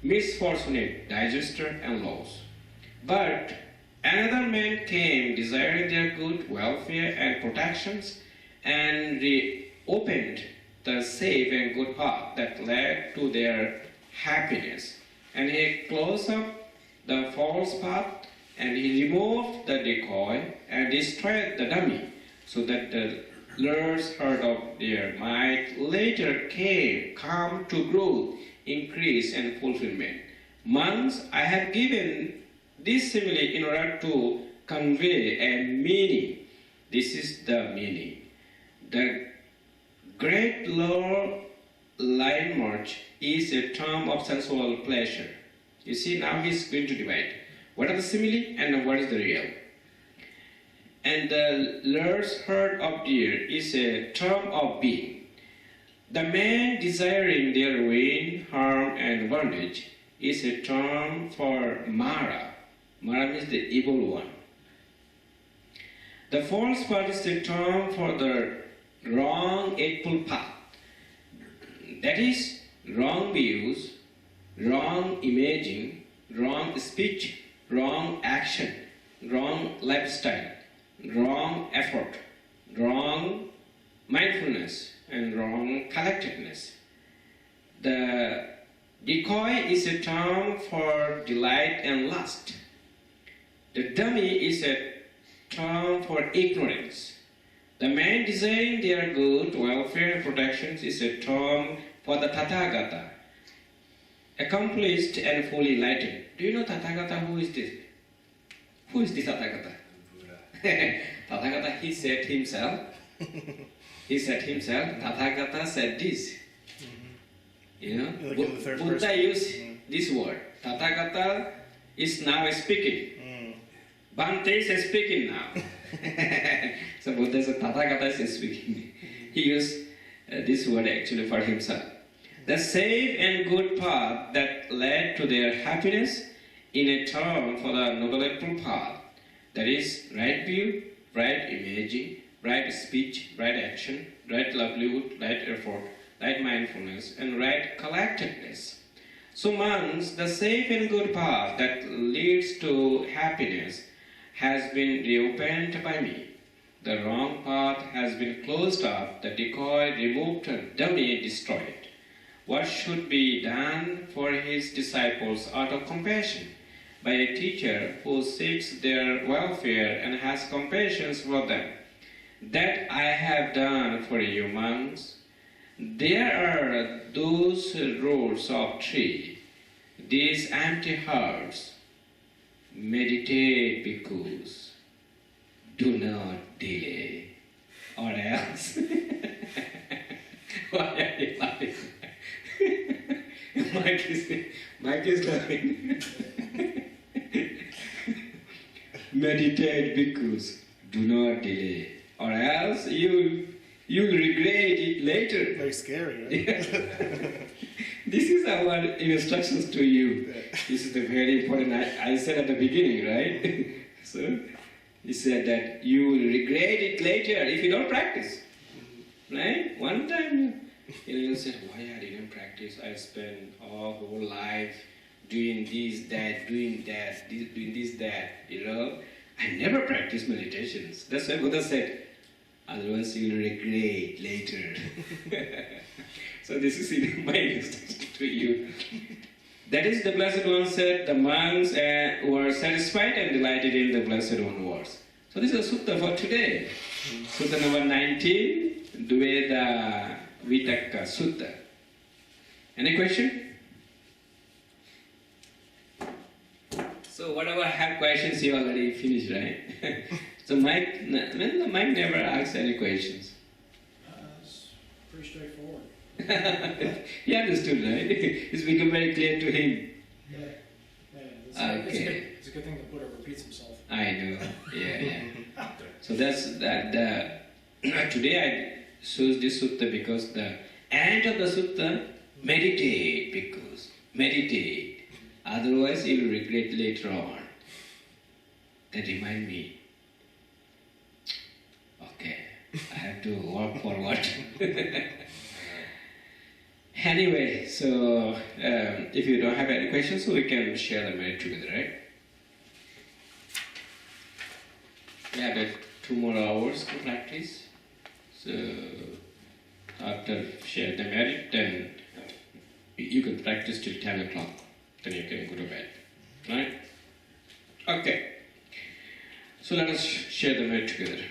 misfortunate digester and loss. But another man came desiring their good, welfare, and protections, and reopened the safe and good path that led to their happiness. And he closed up the false path, and he removed the decoy and destroyed the dummy, so that the lures herd of their might later come to growth, increase, and fulfillment. Monks, I have given this simile in order to convey a meaning. This is the meaning. The great low line march is a term of sensual pleasure. You see, now he's going to divide. What are the simile and what is the real? And the lure's herd of deer is a term of being. The man desiring their ruin, harm, and bondage is a term for Mara. Mara means the evil one. The false path is the term for the wrong eightfold path. That is, wrong views, wrong imaging, wrong speech, wrong action, wrong lifestyle, wrong effort, wrong mindfulness, and wrong collectedness. The decoy is a term for delight and lust. The dummy is a term for ignorance. The man desiring their good, welfare, and protections is a term for the Tathagata, accomplished and fully enlightened. Do you know Tathagata? Who is this? Who is the Tathagata? Tathagata, he said himself, Tathagata said this. You know, Like in the third Buddha person. used this word. Tathagata is now speaking. Bhante is speaking now. So Buddha said Tathagata is speaking. He used this word actually for himself. The safe and good path that led to their happiness in a term for the Noble Eightfold Path, that is, right view, right imaging, right speech, right action, right livelihood, right effort, right mindfulness, and right collectedness. So monks, the safe and good path that leads to happiness has been reopened by me. The wrong path has been closed up, the decoy removed, and dummy destroyed. What should be done for his disciples out of compassion by a teacher who seeks their welfare and has compassion for them? That I have done for you, monks. There are those roots of tree, these empty hearts. Meditate, bhikkhus. Do not delay, or else. Why are you laughing? Mike is laughing. Meditate, bhikkhus. Do not delay, or else you'll regret it later. Very scary, right? This is our instructions to you. This is the very important. I said at the beginning, right? So he said that you will regret it later if you don't practice. Right? One time, you said, why I didn't practice? I spent all whole life doing this, that, doing this, that. I never practiced meditations. That's why Buddha said, otherwise you will regret later. So this is my instruction to you. That is, the Blessed One said, the monks were satisfied and delighted in the Blessed One words. So this is a sutta for today. Sutta number 19, Dveda Vitakka Sutta. Any question? So whatever have questions, you already finished, right? So Mike never asks any questions. It's pretty straightforward. He understood, right? It's become very clear to him. Yeah. It's a good thing that Buddha repeats himself. I know. Yeah. So that's that. Today I chose this sutta because the end of the sutta, meditate, because meditate. Otherwise you will regret later on. That remind me. Okay, I have to work forward. Anyway, so if you don't have any questions, so we can share the merit together, right? We have 2 more hours to practice. So after share the merit, then you can practice till 10 o'clock. Then you can go to bed, right? Okay. So let us share the merit together.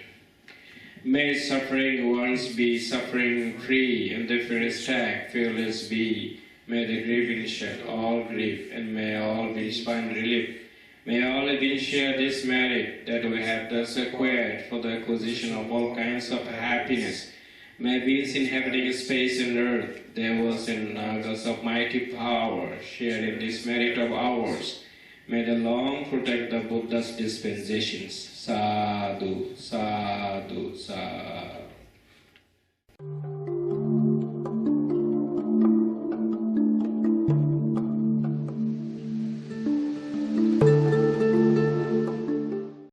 May suffering ones be suffering free, and the fearless track fearless be. May the grieving shed all grief, and may all beings find relief. May all beings share this merit that we have thus acquired for the acquisition of all kinds of happiness. May beings inhabiting space and earth, devas and nagas of mighty power, share in this merit of ours. May the long protect the Buddha's dispensations. Sadhu, sadhu, sadhu.